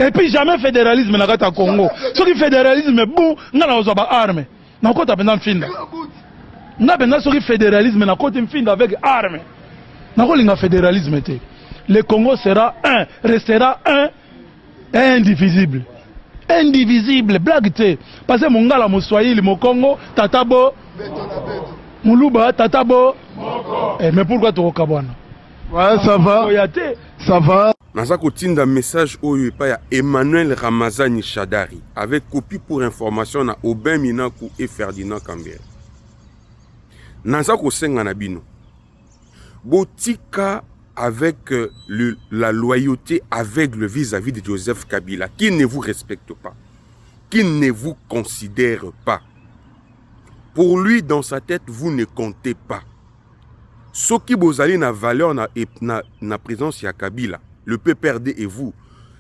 Et puis jamais fédéralisme na kata Congo. Ce qui fédéralisme bon, nga na ozoba arme. Na kota pendant finda. Nga pendant ce qui fédéralisme na kota finda avec arme. Na ko linga fédéralisme té. Le Congo sera un, restera un, indivisible. Indivisible, blague té. Parce que mongala mo Swahili mo Congo, tatabo Muluba, tatabo. Mais pourquoi tu okabwana? Ouais, ça va. Ça va. Naza kotinda message oyo pa ya Emmanuel Ramazani Shadari avec copie pour information na Aubin Minaku et Ferdinand Kambere. Naza kosenga na bino. Botika avec la loyauté aveugle vis-à-vis de Joseph Kabila qui ne vous respecte pas, qui ne vous considère pas. Pour lui, dans sa tête, vous ne comptez pas. Ce qui vous allez na valeur na présence ya Kabila, le PPRD et vous,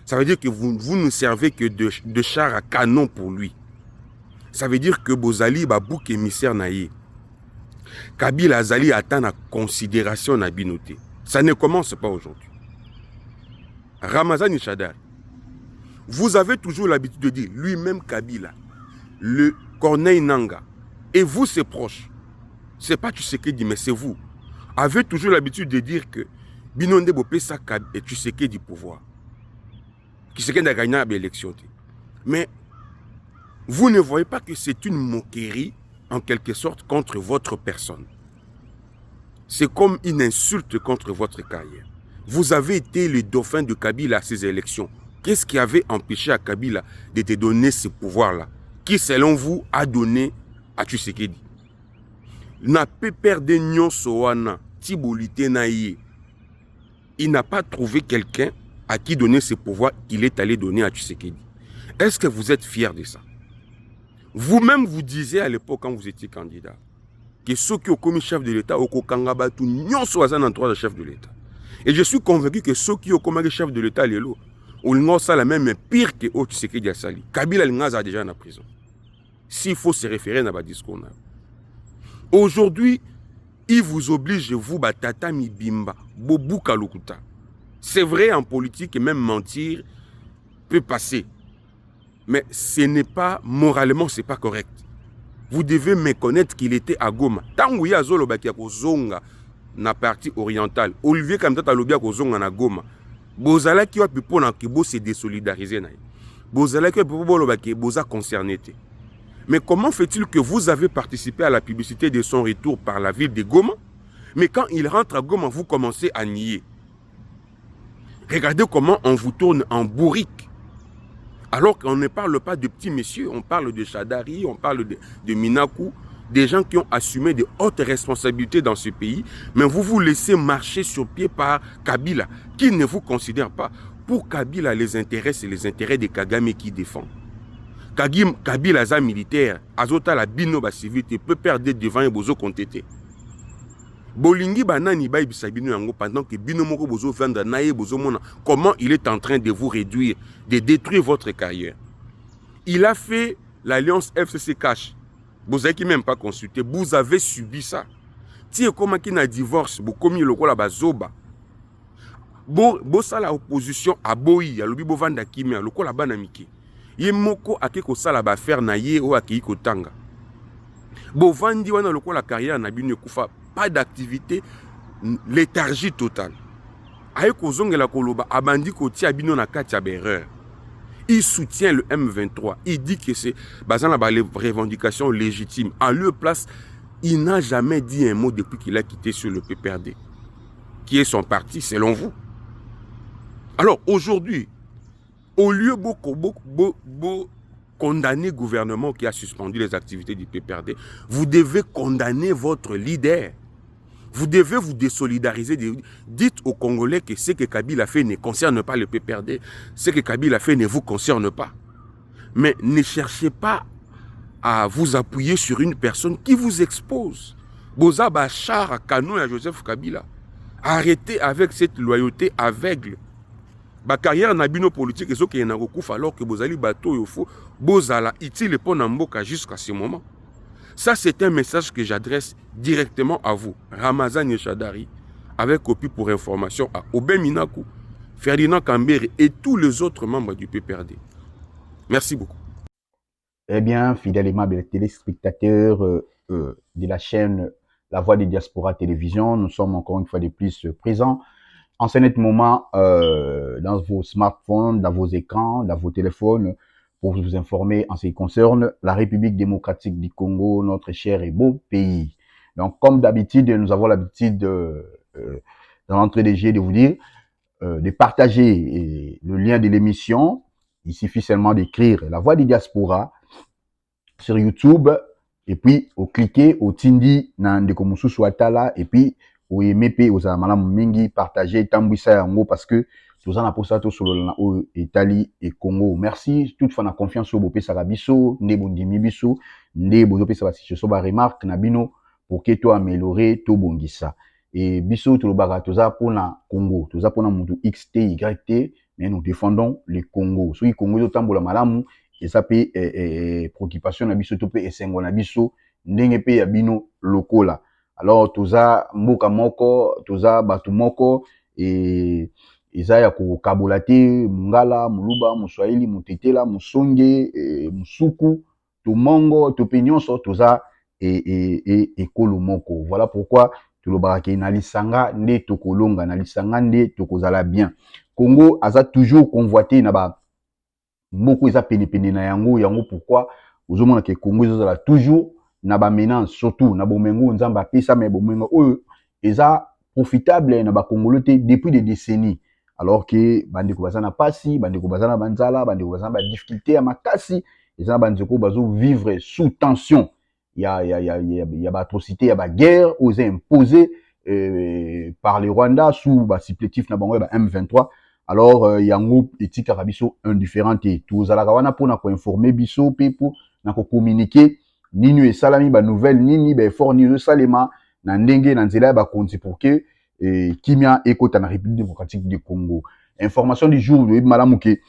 ça veut dire que vous ne servez que de char à canon pour lui. Ça veut dire que Bozali ba bouc émissaire naïe. Kabila Azali attend la considération na binoté. Ça ne commence pas aujourd'hui. Ramazani Shadari, vous avez toujours l'habitude de dire lui-même Kabila, le Corneille Nanga, et vous ses proches. C'est pas Tshisekedi, mais c'est vous. Avez toujours l'habitude de dire que Binonde Bopesa et Tshisekedi du pouvoir. Tshisekedi a gagné l'élection. Mais vous ne voyez pas que c'est une moquerie en quelque sorte contre votre personne. C'est comme une insulte contre votre carrière. Vous avez été le dauphin de Kabila à ces élections. Qu'est-ce qui avait empêché à Kabila de te donner ce pouvoir-là, qui selon vous a donné à Tshisekedi? N'a pas perdu Nyonsoana, Tibolité Naïe. Il n'a pas trouvé quelqu'un à qui donner ce pouvoir qu'il est allé donner à Tshisekedi. Est-ce que vous êtes fiers de ça? Vous-même vous disiez à l'époque quand vous étiez candidat que ceux qui ont commis chef de l'État, au Kangabatu, Nyonsoana en droit de chef de l'État. Et je suis convaincu que ceux qui ont commis chef de l'État, les lots, ont ça la même pire que Tshisekedi a sali. Kabila a déjà en prison. S'il faut se référer à notre discours. Aujourd'hui, il vous oblige, vous, Batata Mibimba, Bobu Kalukuta. C'est vrai en politique et même mentir peut passer. Mais ce n'est pas, moralement, ce n'est pas correct. Vous devez méconnaître qu'il était à Goma. Tant que y a Zolo Bakia Kozonga, na partie orientale, Olivier Kamtata Lobia Kozonga na Goma, Bozala qui a pu prendre que Bo se désolidariser. Bozala qui a pu prendre que Boza concerné. Mais comment fait-il que vous avez participé à la publicité de son retour par la ville de Goma, mais quand il rentre à Goma, vous commencez à nier? Regardez comment on vous tourne en bourrique. Alors qu'on ne parle pas de petits messieurs, on parle de Shadari, on parle de Minaku, des gens qui ont assumé de hautes responsabilités dans ce pays, mais vous vous laissez marcher sur pied par Kabila, qui ne vous considère pas. Pour Kabila, les intérêts, c'est les intérêts de Kagame qui défend. Kabila za militaire, azota la bino ba civilité peut perdre devant et bozo contete. Bolingi banani ba ibisabino yango pendant que bino moko bozo vendre naye bozo mona comment il est en train de vous réduire, de détruire votre carrière. Il a fait l'alliance FCC Cash. Vous avez même pas consulté, vous avez subi ça. Si comment qui na divorce, vous commis le la bazoba. Bo ça la opposition à Boyi, ya lobi bo vanda kimia, le la banamiki. Yemoko akeko sala ba faire na ye o akiko tanga. Bo vandi wana loko la carrière na bino kufa, pas d'activité, léthargie totale. Ayeko zongela koloba abandi ko tia bino na kati ya berreur. Il soutient le M23. Il dit que c'est basant la revendication légitime. En lieu place, il n'a jamais dit un mot depuis qu'il a quitté sur le PPRD, qui est son parti selon vous. Alors aujourd'hui, au lieu de condamner le gouvernement qui a suspendu les activités du PPRD, vous devez condamner votre leader. Vous devez vous désolidariser. Dites aux Congolais que ce que Kabila a fait ne concerne pas le PPRD. Ce que Kabila a fait ne vous concerne pas. Mais ne cherchez pas à vous appuyer sur une personne qui vous expose. Boza Bachar à canon à Joseph Kabila. Arrêtez avec cette loyauté aveugle. Ba carrière na bino politique et ce qui est na recouf alors que Bozali bateau il faut Bozala itile pour Namboka jusqu'à ce moment. Ça c'est un message que j'adresse directement à vous, Ramazani Shadari, avec copie pour information à Aubin Minaku, Ferdinand Kambere et tous les autres membres du PPRD. Merci beaucoup. Eh bien, fidèles et aimables téléspectateurs de la chaîne La Voix des Diaspora Télévision, nous sommes encore une fois de plus présents en ce net moment dans vos smartphones, dans vos écrans, dans vos téléphones, pour vous informer en ce qui concerne la République démocratique du Congo, notre cher et beau pays. Donc, comme d'habitude, nous avons l'habitude dans l'entrée des jeux de vous dire de partager le lien de l'émission. Il suffit seulement d'écrire La Voix des Diaspora sur YouTube et puis au cliquer au tindi na ndeko mususu atala et puis au aimer aux amalamu mingi partager tambwisa yango parce que tous en aposa to solo na o Italie et Congo. Merci toute fois na confiance au bopé sarabiso ndebo ndimi biso ndebo zo pesa basi so ba remarque na bino pour que to améliorer to bongisa et biso to lobaka toza pona Congo toza pona mutu XT YT mais nous défendons le Congo. Soki Congo zo tambola malamu et ça peut préoccupation na biso to pe esengo na biso ndenge pe ya bino lokola. Alors toza mboka moko toza batu moko et eza ya ko kabulate mungala muluba muswahili mutetela musonge musuku to mongo to penyonso toza ekolo moko. Voilà pourquoi tulobaka ke na lisanga nde tokolonga na lisanga nde tokozala bien. Congo aza toujours convoité na ba moko eza pene na yango pourquoi ozomona ke Congo ezala toujours na ba menace surtout na bomengo nzamba pesa mais bomengo oyo eza profitable na ba congolais depuis des décennies alors que bandeko bazana pasi bandeko bazana banzala bandeko bazana ba difficulté ya makasi eza bandeko bazo vivre sous tension ya ba atrocité ya ba guerre aux imposé par le Rwanda sous ba supplétif na bango ba M23. Alors yango etika biso indifférente tous ala kawana pona ko informer biso pe pour na ko communiquer nini esalami ba nouvelle nini ba effort ni salema na ndenge na nzela ba konti pour que kimia ekota na République démocratique du Congo. Information du jour de malamu ke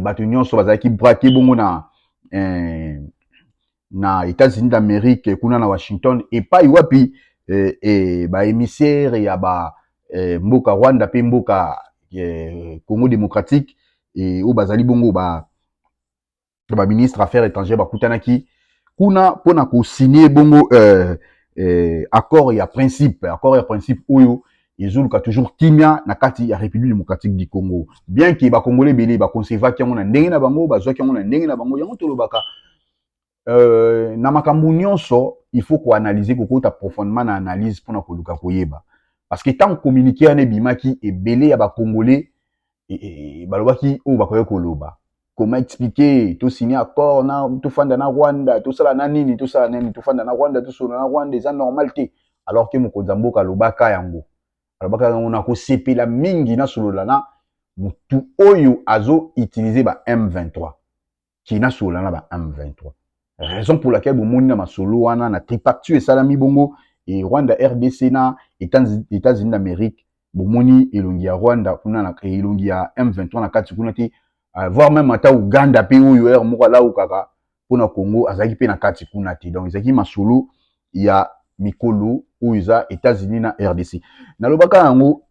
bato nyonso bazaki braqué bongo na États-Unis d'Amérique kuna na Washington et pas iwapi ba émissaire ya ba mboka Rwanda pe mboka Congo démocratique et au bazali bongo ba ministre affaires étrangères ba kutanaki kuna pona ko signer bongo accord ya principe oyo ezuluka toujours kimia na kati ya République démocratique du Congo bien que ba congolais belé ba conserva ki na ndenge na bango bazwa ki na ndenge na bango yango tolobaka na makambo nyonso il faut ko analyser ko kota profondément na analyse pona ko luka koyeba. Parce que tant communiquer ane bimaki et belé ya ba congolais et balobaki o bakoye koloba comment expliquer to signer accord na to fanda na Rwanda to sala na nini to sala nini to fanda na Rwanda to sala na Rwanda eza normalité alors que mokonza mboka lobaka yango alobaka yango na ko sepela mingi na solola na mutu oyo azo utiliser ba M23 qui na solola na ba M23 raison pour laquelle bomoni na masolo wana na tripartite esalami bongo et Rwanda RDC na États-Unis d'Amérique bomoni elongi ya Rwanda kuna na elongi ya M23 na kati kuna ti voire même ata Uganda pe oyo moko la ukaka pona Congo azaki pe na kati kuna ti donc ezaki masolo ya mikolo oyo za États-Unis na RDC na lobaka yango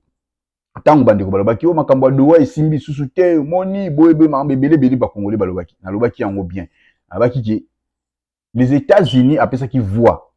tango bandeko balobaki o makambo ya dowa esimbi susu te moni boyebe makambo ebele ba congolais balobaki na lobaki yango bien alobaki ki les États-Unis apesaki voix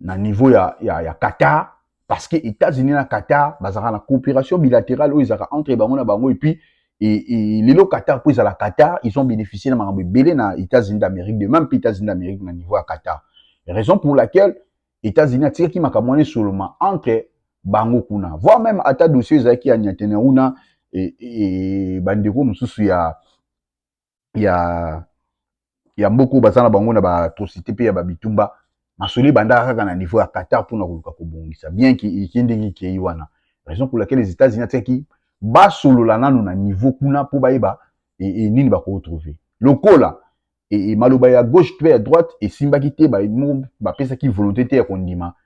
na niveau ya Qatar parce que États-Unis na Qatar bazaka na coopération bilatérale où ils ont entre bango na bango et puis les Qatar puis à la Qatar ils ont bénéficié de makambo belé na États-Unis d'Amérique de même États-Unis d'Amérique na niveau à Qatar. Raison pour laquelle États-Unis tiré ki makambo seulement entre bango kuna voire même ata dossier zaki ya nyatene una et bandeko mususu ya mboko bazana bango na ba atrocité pe ya ba bitumba masoli banda kaka na niveau ya Qatar pour na koluka kobongisa bien ki ndenge ki wana raison pour laquelle les États-Unis ateki ba solola nanu na niveau kuna pour baeba et nini ba ko retrouver lokola et maloba ya gauche pe à droite et simbaki te ba pesa ki volonté te ya kondima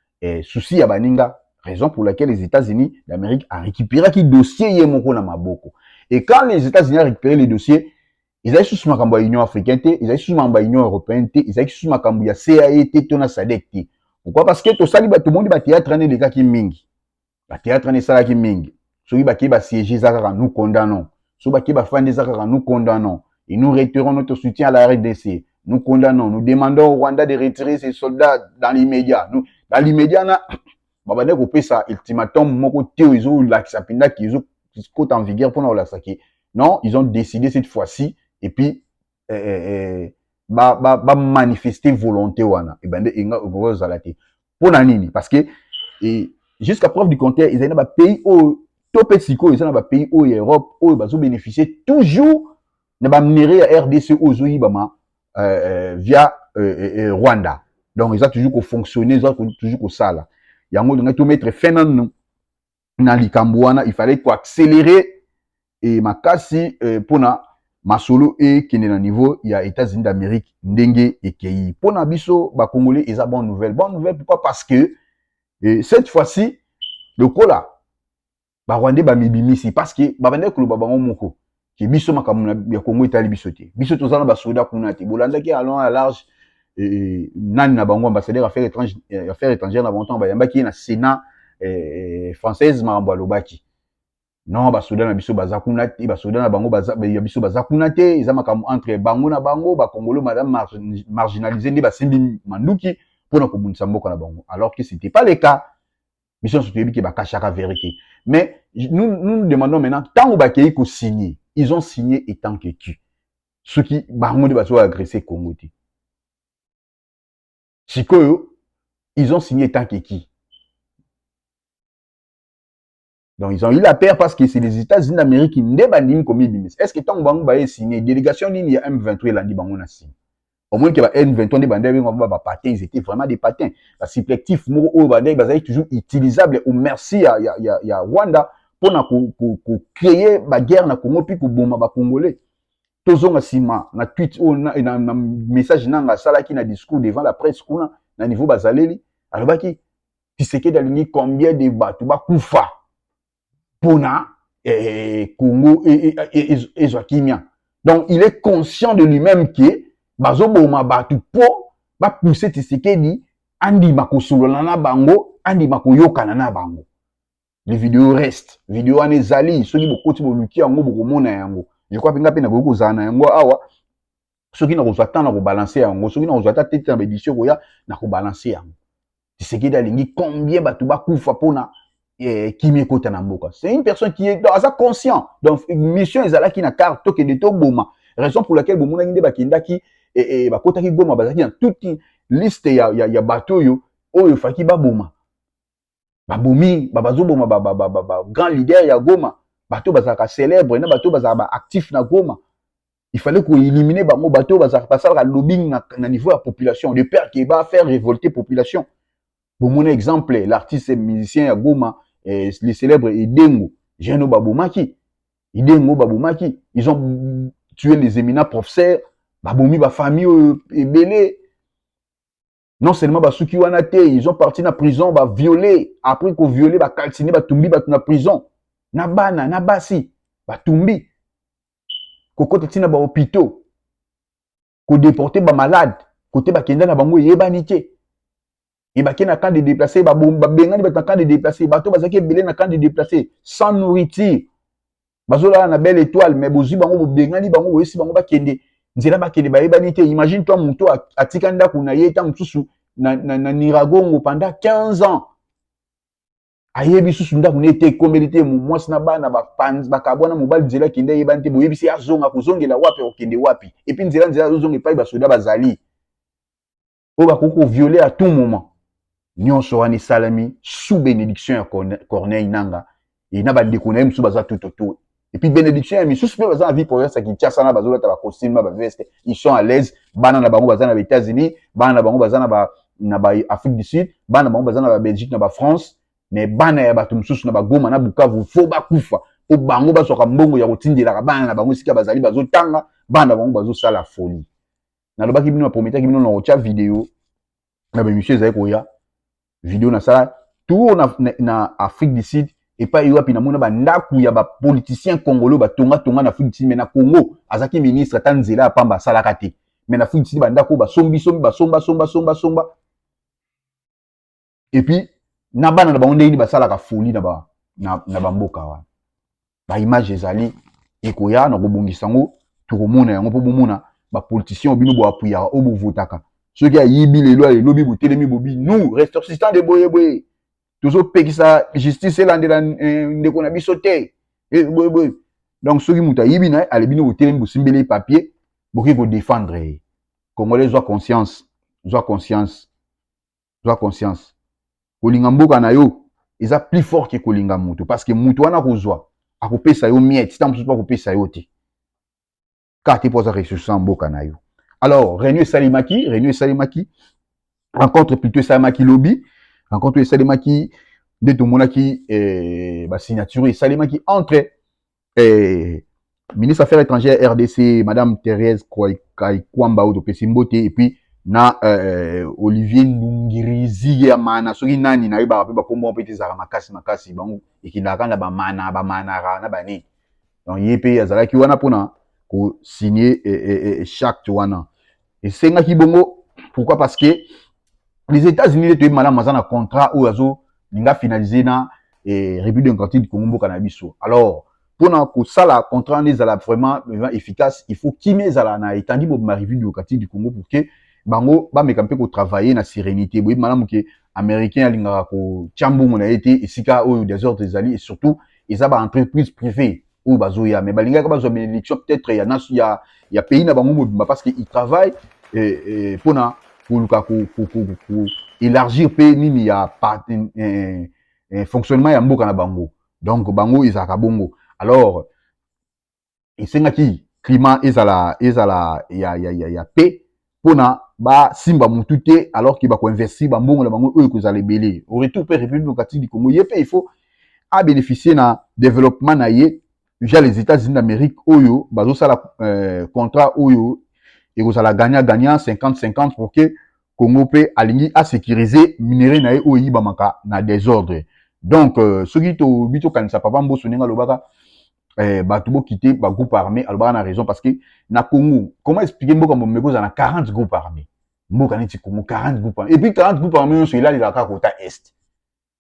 souci ya baninga raison pour laquelle les États-Unis d'Amérique a récupéré qui dossier yemoko na maboko et quand les États-Unis a récupéré les dossiers ils avaient sous makambo ya Union africaine te ils avaient sous makambo ya Union européenne te ils avaient sous makambo ya CAE te to na SADC pourquoi parce que to sali ba to mondi ba théâtre ne leka ki mingi ba théâtre ne sala ki mingi Soki baki ba siéger Zakara, nous condamnons. Soki baki ba fandi Zakara, nous condamnons. Et nous réitérons notre soutien à la RDC. Nous condamnons. Nous demandons au Rwanda de retirer ses soldats dans l'immédiat. Dans l'immédiat, babane ko pesa ultimatum moko teo izo lakisa pinda ki izo côte en vigueur pour la saki. Non, ils ont décidé cette fois-ci et puis ba manifester volonté wana. Et ben inga zalati. Pour nini parce que jusqu'à preuve du contraire, ils ont ba pays au topé siko, ils ont ba pays au Europe où bazo bénéficier toujours ne ba miner à RDC aux bama via Rwanda. Donc ils ont toujours ko fonctionner, ils ont toujours ko ça là. Yango donc tout mettre fin na likambo wana, il fallait ko accélérer et makasi pour na masolo et qui est na niveau il y a États-Unis d'Amérique ndenge et kei pour na biso ba congolais ils ont bonne nouvelle pourquoi parce que cette fois-ci le kola ba rwandais ba mibimisi parce que ba bande ko ba bango moko ki biso makamuna ya Congo itali biso te biso tozana ba soda kuna te bolanda ki allons à large nani na bango ambassadeur affaires étrangères na bango ba yamba ki na Sénat française mambo alobaki non ba soda na biso baza kuna te ba soda na bango baza ya biso baza kuna te eza makambo entre bango na bango ba congolais madame marginalisé ndi ba simbi manduki pour na kobundisa mboka na bango alors que c'était pas le cas mission surtout qui ba kachaka vérité mais nous demandons maintenant tant ba kei ko signer ils ont signé étant que qui ceux qui bango de baso agresser Congo te sikoyo ils ont signé étant que qui donc ils ont eu la paire parce que c'est les États-Unis d'Amérique qui ne bandiment comme ils disent est-ce que tant bango ba signé délégation ligne ya M23 landi bango na signé au moins que ba N23 des bandits ba patins ils étaient vraiment des patins la supplétif mo o bandits bazali toujours utilisable au merci ya Rwanda pour na ko créer ba guerre na Congo puis ko bomba ba congolais tozonga sima na tweet o na message nanga sala ki na discours devant la presse kuna na niveau bazaleli alobaki Tshisekedi alingi combien de batu ba kufa pona Congo et Joaquimia donc il est conscient de lui-même que bazo boma batu po ba pousser Tshisekedi andi makosolola na bango andi makoyokana na bango les vidéos restent vidéo anezali soki bokoti boluki yango bokomona yango je crois pinga pena boko zana yango awa soki na kozwa temps na ko balancer yango soki na kozwa ta tete na édition koya na ko balancer yango Tshisekedi alingi combien batu ba kufa pona kimi ekota na mboka c'est une personne qui est asa conscient donc mission ezala ki na carte to ke de to boma raison pour laquelle bomona nginde bakindaki bakotaki Goma bazaki dans toute liste ya bato oyo faki baboma babomi babazo boma grand leader ya Goma bato bazaka célèbre na bato bazaka actif na Goma il fallait qu'on éliminer bango bato bazaka passer la lobbying na niveau la population de peur qui va faire révolter population pour mon exemple l'artiste musicien ya Goma le célèbre Idengo Jeno Babomaki ils ont tué les éminents professeurs babomi ba famille ebele non seulement ba suki wana te ils ont parti na prison ba violer après ko violer ba calciner ba tumbi ba na prison na bana na basi ba tumbi ko kota na ba hôpitaux ko déporter ba malade côté ba kenda na bango yebani te et ba kena camp de déplacés ba bengani ba camp de déplacés bato bazaki ebele na camp de déplacés sans nourriture bazola na belle étoile mais bozi bango bengani bango boyesi bango ba kende nzela bakende bayebani te imagine toi muto atika ndako na ye ta mususu na Niragongo pendant 15 ans ayebi susu ndako ne te komelite mu mwasi na bana bakabwana mobali nzela kende yebani te boyebi si azonga kozongela wapi okende wapi et puis nzela azonga pa ba soda bazali o bakoko violer à tout moment nyonso wana salami sous bénédiction ya Corneille Nanga et na ba dekona musu baza tout et puis bénédiction mais sous baza vie pour ça qui tient ça na bazola ta ba costume ba veste ils sont à l'aise bana na bango baza na États-Unis bana na bango baza na ba Afrique du Sud bana na bango baza na ba Belgique na ba France mais bana ya bato mususu na ba Goma na Bukavu fo ba kufa o bango basoka mbongo ya kotindela bana na bango sika bazali bazotanga bana na bango bazo sala folie na lobaki bino prometaki bino na ocha vidéo na ba monsieur zai koya vidéo na sala tout na Afrique du Sud et pas yoapi na mona ba ndaku ya ba politicien congolais ba tonga na Afrique du Sud mais na Congo azaki ministre tanzela pamba sala kate mais na Afrique du Sud ba ndaku ba somba et puis na bana na ba ndeni ba sala ka folie na ba mboka wa ba image ezali ekoya na kobongisa ngo tokomona yango po bomona ba politicien obino bo apuya o bo votaka ceux qui a yibi les lois les lobby botelemi bobi nous ressortissants de boye toujours pekisa justice elandela ndeko na biso te boye donc ceux qui muta yibi na alebino botelemi bosimbele papier boki ko défendre congolais soit conscience kolinga mboka na yo eza plus fort que kolinga mutu parce que mutu wana kozwa akopesa yo miette si tamusu pa kopesa yo te karte poza ressources mboka na yo alors Réunion Salimaki rencontre plutôt Salimaki lobby rencontre Salimaki de tomonaki ba signature Salimaki entre ministre affaires étrangères RDC madame Thérèse Kwamba Auto Pesimbote et puis na Olivier Ndungirizi ya mana soki nani na yeba ba kombo pete za makasi bango ekindaka na ba mana na bani donc yepe yazalaki wana pona ko signer chaque wana et senga ki bongo pourquoi parce que les États-Unis étaient madame mazana contrat ou azo ninga finaliser na République démocratique du Congo mboka na biso alors pona ko sala contrat ne zala vraiment efficace il faut kimé zala na etandi bo ma République démocratique du Congo pour que bango ba mekampe ko travailler na sérénité boy malamu ke américain alingaka ko chambo mona été esika o des ordres des alliés et surtout ils ba entreprise privée ou bazoya mais balingaka bazo bénédiction peut-être il y a pays na bango mobimba parce que ils travaillent pona pour élargir pe nini ya fonctionnement ya mboka na bango donc bango izaka bongo alors esengaki climat ezala ya paix pona ba simba mutu te alors qu'il va investir ba mbongo na bango eux ko zala belé au retour pe République démocratique du Congo il faut à bénéficier na développement na yé via les États-Unis d'Amérique oyo bazo sala contrat oyo et ko zala gagnant 50-50 pour que Congo pe alingi à sécuriser minerai na yé oyi ba maka na désordre donc ce qui to bito kanisa papa mboso nenga lobaka bato bo quitter ba groupe armé alba na raison parce que na Congo comment expliquer mboka mbomeko za na 40 groupes armés mboka neti Congo 40 groupes armés et puis 40 groupes armés sur là il a côté est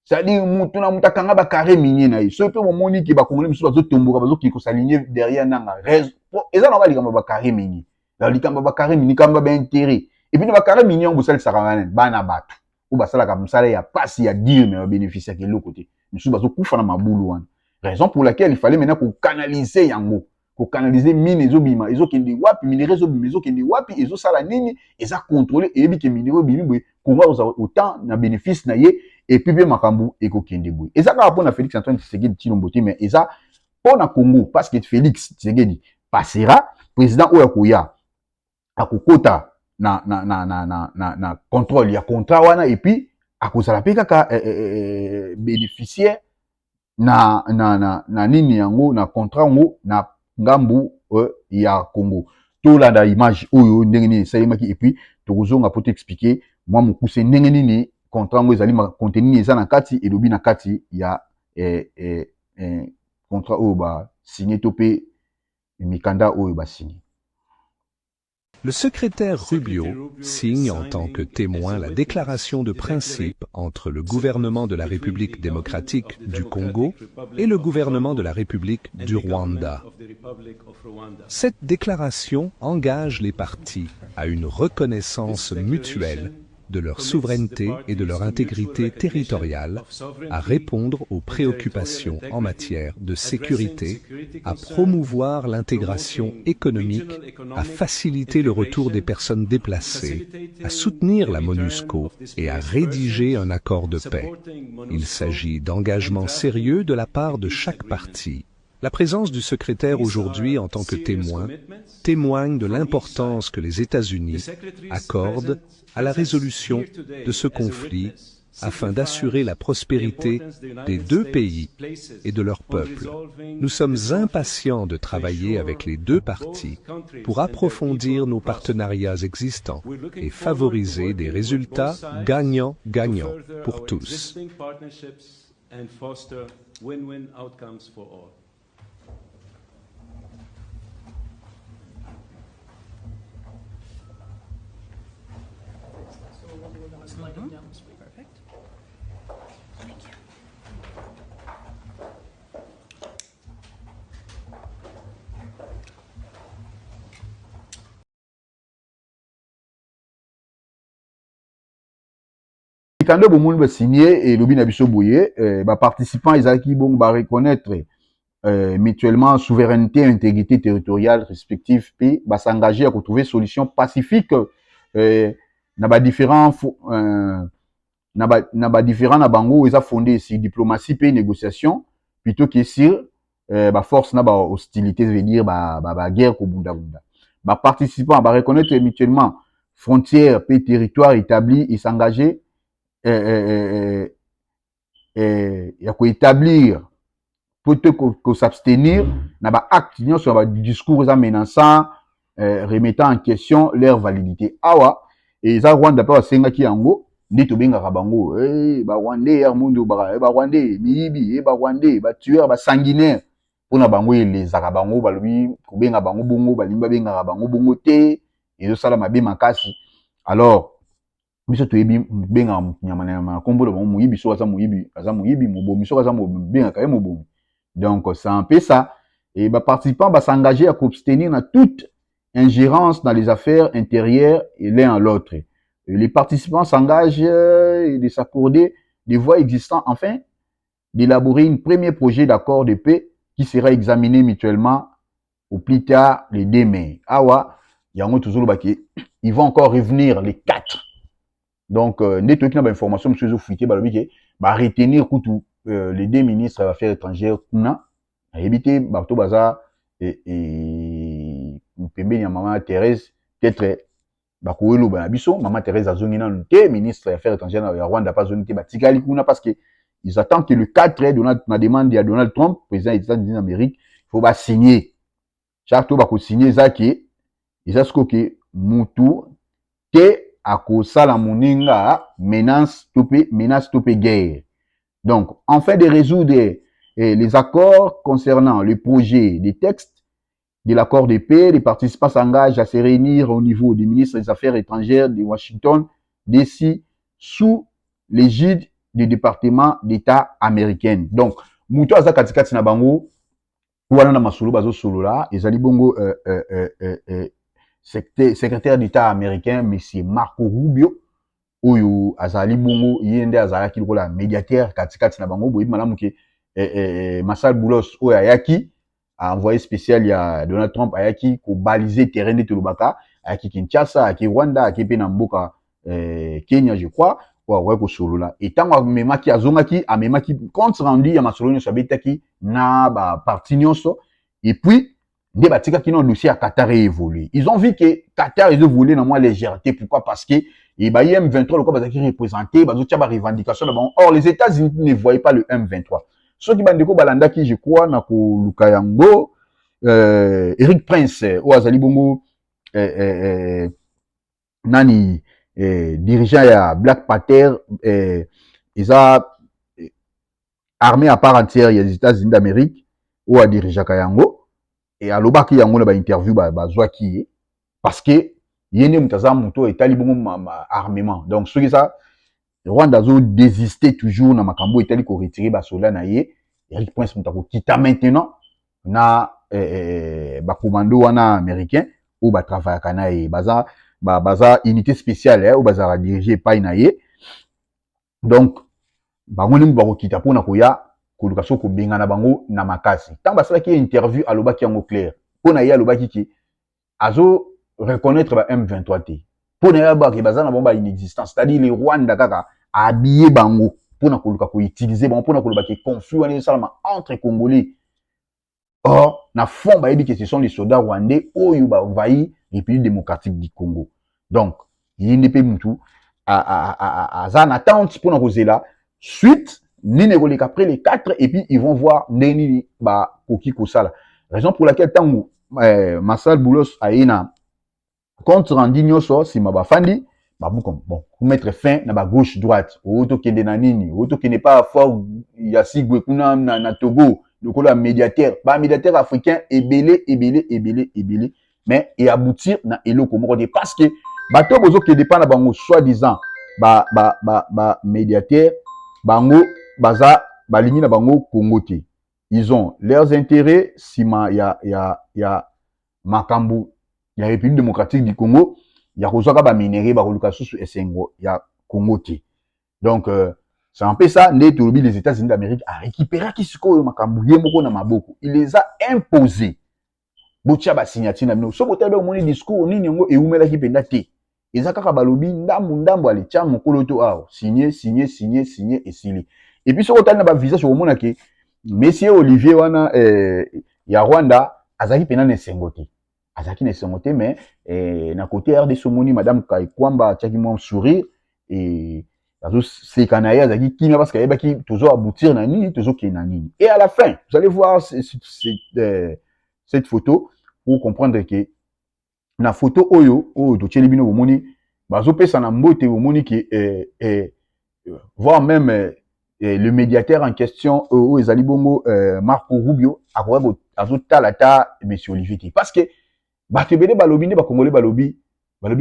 c'est-à-dire mutu na mutakanga ba carré minier na so pe momoni ki ba congolais musu bazo tomboka bazo ki ko s'aligner derrière nanga raison eza na ba likamba ba carré minier la likamba ba carré minier kamba ba intérêt et puis na ba carré minier on bosala sakana bana bato ou basala ka musala ya passe ya dire mais bénéficier ke l'autre côté musu bazo kufa na mabulu wana raison pour laquelle il fallait maintenant qu'on canaliser yango qu'on canaliser mine ezobima ezokende wapi minéraux ezobima ezokende wapi ezosala nini eza contrôler et bi ke minéraux bimi boy konga autant na bénéfice na ye et puis bien makambu ekokende boy eza ka pona Félix Antoine Tshisekedi Tshilombo mais eza pona Congo parce que Félix Tshisekedi passera président oyakoya akokota na contrôle ya contrat wana et puis akozala pe kaka bénéficiaire na nini yango na contrat yango na ngambu ya Congo to la da image oyo ndenge nini salimaki et puis tokozonga pour t'expliquer moi mokuse ndenge nini contrat yango ezali ma contenu eza na kati elobi na kati ya contrat oyo ba signé to pe mikanda oyo ba signé. Le secrétaire Rubio signe en tant que témoin la déclaration de principe entre le gouvernement de la République démocratique du Congo et le gouvernement de la République du Rwanda. Cette déclaration engage les parties à une reconnaissance mutuelle de leur souveraineté et de leur intégrité territoriale, à répondre aux préoccupations en matière de sécurité, à promouvoir l'intégration économique, à faciliter le retour des personnes déplacées, à soutenir la MONUSCO et à rédiger un accord de paix. Il s'agit d'engagements sérieux de la part de chaque partie. La présence du secrétaire aujourd'hui en tant que témoin témoigne de l'importance que les États-Unis accordent à la résolution de ce conflit afin d'assurer la prospérité des deux pays et de leurs peuples. Nous sommes impatients de travailler avec les deux parties pour approfondir nos partenariats existants et favoriser des résultats gagnants-gagnants pour tous. mémorandum au monde signé et lobi na biso boye participants ezaki bon ba reconnaître mutuellement souveraineté et intégrité territoriale respective puis ba s'engager à trouver solution pacifique na ba différents na ba différents na bango eza fondé sur diplomatie et négociation plutôt que sur ba force na ba hostilité veut dire ba guerre ko bunda bunda ba participants ba reconnaître mutuellement frontières et territoires établis et s'engager il y a quoi établir plutôt que s'abstenir na ba acte sur ba discours amenaçant remettant en question leur validité awa et ça Rwanda pa senga ki yango ndi to benga bango ba Rwandais ya mundu ba Rwandais miyibi ba Rwandais ba tueur ba sanguinaire pona bango les akabango ba lui ko benga bango bongo ba limba benga bango bongo te et ça la mabe makasi alors biso to yebi benga nyama na kombo lo muyibi so aza muyibi mobomi so aza benga ka mobomi donc c'est un peu ça et ba participants ba s'engager à s'abstenir dans toute ingérence dans les affaires intérieures et l'un à l'autre. Les participants s'engagent de s'accorder des voies existantes afin d'élaborer un premier projet d'accord de paix qui sera examiné mutuellement au plus tard le 2 mai. Awa, yango toujours ils vont encore revenir les 4. Donc, nettoyer une information, monsieur Zofouité, bah retenir les 2 ministres des Affaires étrangères, éviter Barto Baza et Pembe ya maman Thérèse, peut-être Bakouelo Banabiso, maman Thérèse Azongina, ministre des Affaires étrangères de Rwanda, pas zone Batikali Kuna, parce que ils attendent que le 4 na demande à Donald Trump, président des États-Unis d'Amérique, il faut signer. Chaque tour va signer Zaki, et ça ce que Moutou, que à cause la moninga menace topé guerre. Donc, en fait de résoudre les accords concernant le projet des textes de l'accord de paix, les participants s'engagent à se réunir au niveau du ministre des Affaires étrangères de Washington, DC, sous l'égide du département d'État américain. Donc, Moutou aza katikati na bango, wana na masolo bazo solo la, ezali bongo secrétaire d'État américain, monsieur Marco Rubio, oyo azali bongo yende azalaki lokola médiateur katikati na bango boyi malamu ke Massal Boulos oyo ayaki a envoyé spécial ya Donald Trump ayaki ko baliser terrain de Tolobaka ayaki Kinshasa ayaki Rwanda ayaki pe na mboka Kenya je crois wa ko solola et tango amemaki azongaki amemaki compte rendu ya masolo nyonso abetaki na ba parti nyonso et puis nde batika kino dossier à Qatar évolué. Ils ont vu que Qatar ils ont voulu na moins légèreté. Pourquoi? Parce que et bah M23 le quoi bazaki représenté bazo tia ba revendication bon. Or les États-Unis ne voyaient pas le M23. Ceux qui bandeko balanda qui je crois na ko Lukayango Eric Prince ou azali bongo nani dirigeant ya Black Panther ils a armée à part entière des États-Unis d'Amérique ou a dirigeant Kayango et à l'obaki yango na ba interview ba zwaki parce que yene mutaza muto etali bongo armement donc ce qui ça Rwanda zo désister toujours na makambo etali ko retirer ba soldats na ye Eric Prince mutako kita maintenant na ba commando wana américain ou ba travailler kana ye baza unité spéciale ou baza diriger pa na ye donc bango ni ba ko kita pona ko ya koluka soko benga na bango na makasi tant basala ki interview alobaki yango clair pona ya alobaki ki azo reconnaître ba M23 T pona ya ba ki bazana bomba inexistence c'est-à-dire les Rwanda kaka habillé bango pona koluka ko utiliser bango pona koluka ki conflit wana salama entre Congolais. Or na fond ba yebi que ce sont les soldats rwandais oyo ba envahi République démocratique du Congo. Donc yindi pe mutu a zana attente pona kozela suite ni négolier après les 4 et puis ils vont voir neni ba koki kosala raison pour laquelle tango Massal Boulos aina compte rendu nyoso si mabafandi babu comme bon pour mettre fin na ba gauche droite auto kende na nini auto qui n'est pas fort ya sigwe kuna na Togo donc le médiateur ba médiateur africain ebélé mais et aboutir na eloko moko de parce que bato bozo qui dépend na bango soi-disant ba médiateur bango baza balingi na bango Congo te. Ils ont leurs intérêts sima ya makambo ya République démocratique du Congo ya kozwaka ba minéraux ba koluka susu esengo ya Congo te. Donc, c'est un peu ça, les États-Unis d'Amérique a récupéré Kisiko Makambuye Moko na Maboko. Il les a imposés. Botia ba signature na mino. So botabe au moni discours ni nyongo e umela ki penda te. Ezaka ka balobi ndambo ale tia mokolo to awo. Signer et signer. Et puis so botabe na ba visage au mona ke Monsieur Olivier wana ya Rwanda azaki pena ne sengote. Azaki ne sengote mais na côté RDC moni madame Kaikwamba tiaki mo sourire et c'est Kanaïa azaki kimia parce qu'il y a qui toujours aboutir na nini, toujours qui na nini. Et à la fin, vous allez voir cette photo pour comprendre que na photo oyo do tchelibino bomoni bazo pesa na mbote bomoni que voire même le médiateur en question o ezali bongo Marco Rubio akoba azo talata monsieur Olivier parce que batebele balobi ne ba congolais balobi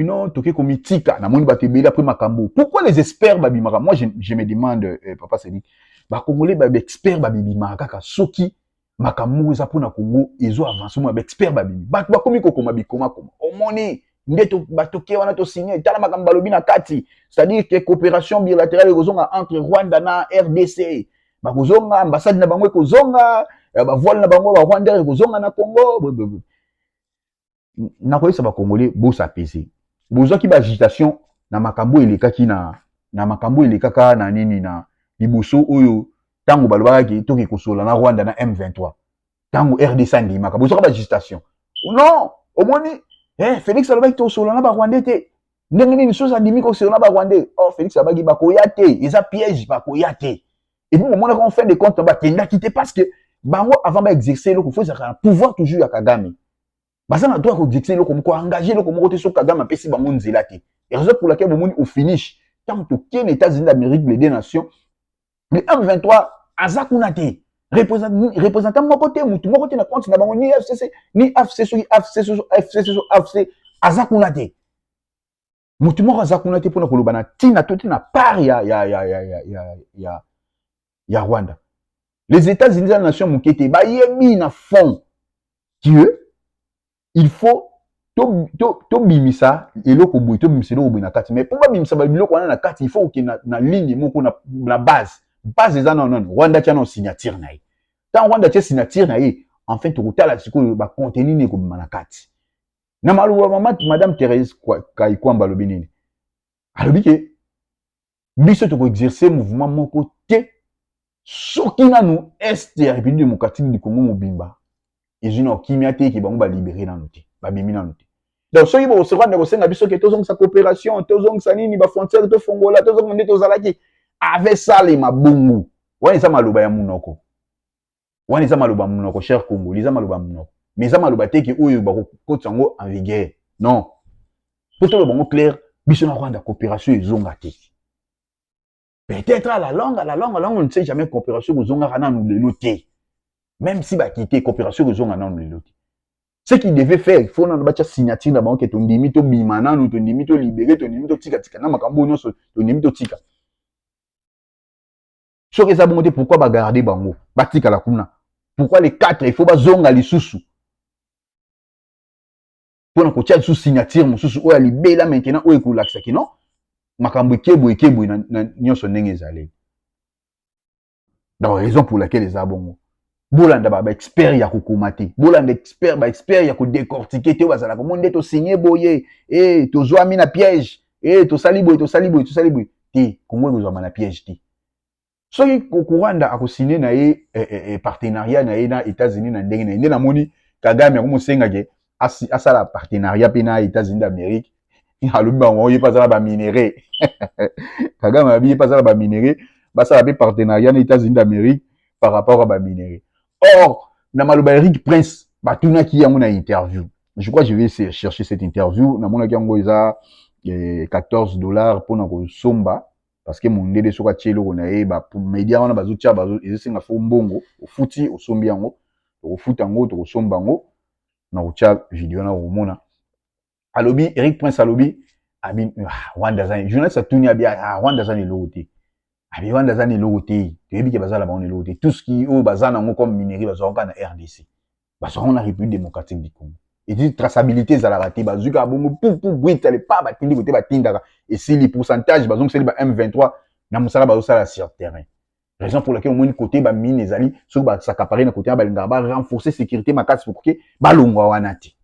non toke komitika na moni batebele après makambo. Pourquoi les experts babimaka? Moi je me demande papa Cédric ba congolais ba experts babimaka kaka soki makambo eza pona Congo ezo avancer mo ba expert babimi ba komi kokoma bikoma koma omoni ndeto batoke wana to signer tala makambo balobi na kati, c'est-à-dire que coopération bilatérale ekozonga entre Rwanda na RDC ba kozonga ambassade na bango ekozonga ba voile na bango ba Rwanda ekozonga na Congo na koyesa ba congolais bosa pese bozaki ba agitation na makambo elekaki na makambo elekaka na nini na liboso oyo tango balobaka ki toki kosola na Rwanda na M23 tango RDC ndimaka bozaka ba agitation non omoni Félix alobaki to sola na ba Rwanda te ndenge nini sosa ndimi ko sola na ba Rwanda Félix abaki bakoya te eza piège bakoya te et puis omona qu'on fait des comptes ba tenda quitter parce que bango avant ba exercer le faut ça pouvoir toujours ya Kagame basa na droit d'exercer le comme quoi engager le comme côté sur Kagame pesi bango nzela te et raison pour laquelle omoni au finish tant que les États-Unis d'Amérique les deux nations le M23 azakunate représentant mon côté mutu mon côté na compte na bango ni FCC ni FC azakunate mutu mo azakunate pona koloba na tina toti na part ya Rwanda. Les États-Unis la nation mukete ba yebi na fond Dieu il faut to bimisa eloko boy to bimisa eloko boy na kati mais pour ba bimisa ba biloko wana na kati il faut que na ligne moko na base eza non Rwanda tia non signature na ye tant Rwanda tia signature na ye enfin to kotala siko ba contenu ne ko bima na kati na maluwa madame Thérèse Kaikwamba lobi nini alobi ke biso to ko exercer mouvement moko te soki nanu est ya République démocratique du Congo mobimba ezino kimia te ki bango ba libérer nanu te ba bimi nanu te donc soki bo se Rwanda ko senga biso ke tozong sa coopération tozong sa nini ba frontière to fongola tozong nde tozalaki avec ça les mabungu wani za maloba ya munoko wani za maloba munoko cher Congo liza maloba munoko mais za maloba te ki oyo ba ko tsango en vigueur non poto le bango clair biso na Rwanda coopération ezonga te peut-être à la longue on ne sait jamais coopération ezonga kana nous le noter même si ba quitter coopération ezonga na nous le noter ce qu'il devait faire il faut na ba signature na bango ke to ndimi to bimana nous to ndimi to libérer to ndimi to tika na makambo nyonso to ndimi to tika. Soki eza bongo te pourquoi ba garder bango batika la kuna pourquoi les 4 il faut ba zonga lisusu pona ko tia sous signature mususu oya libela maintenant oyo ko lakisa kino makambo ekebo na nyonso ndenge ezali donc raison pour laquelle eza bongo bolanda ba expert ya kokomate bolanda expert ya ko décortiquer te bazala ko monde to signer boye to zoami na piège to sali boye te Congo ko zoama na piège te. Soki Rwanda akosine na ye partenariat na ye na États-Unis na ndenge na ye na moni Kagame akomosenga ke asala partenariat pe na États-Unis d'Amérique alobi bango ye pasala ba minerais Kagame abi pasala ba minerais basala pe partenariat na États-Unis d'Amérique par rapport à ba minerais. Or na maloba Eric Prince batunaki yango na interview, je crois que je vais chercher cette interview na monaki yango eza $14 pour na kosomba parce que mon ndede soka tchelo na ye ba media wana bazutia bazo ezesenga fo mbongo ofuti osombi yango ofuta yango to kosomba yango na ucha video na omona alobi Eric Prince alobi abi Rwanda zani journaliste atuni abi Rwanda zani lote abi Rwanda zani lote tebi ke bazala ba on lote tout ce qui o bazana ngo comme minerai bazonga na RDC bazonga na République démocratique du Congo et dit traçabilité za la raté bazuka bongo pour brut ale pas batindi côté batindaka et si les pourcentages bazonga c'est ba M23 na musala ba osala sur terrain. Raison pour laquelle au moins côté ba mine ezali so ba s'accaparer na côté ba linga ba renforcer sécurité makasi pour que ba longwa wana ti.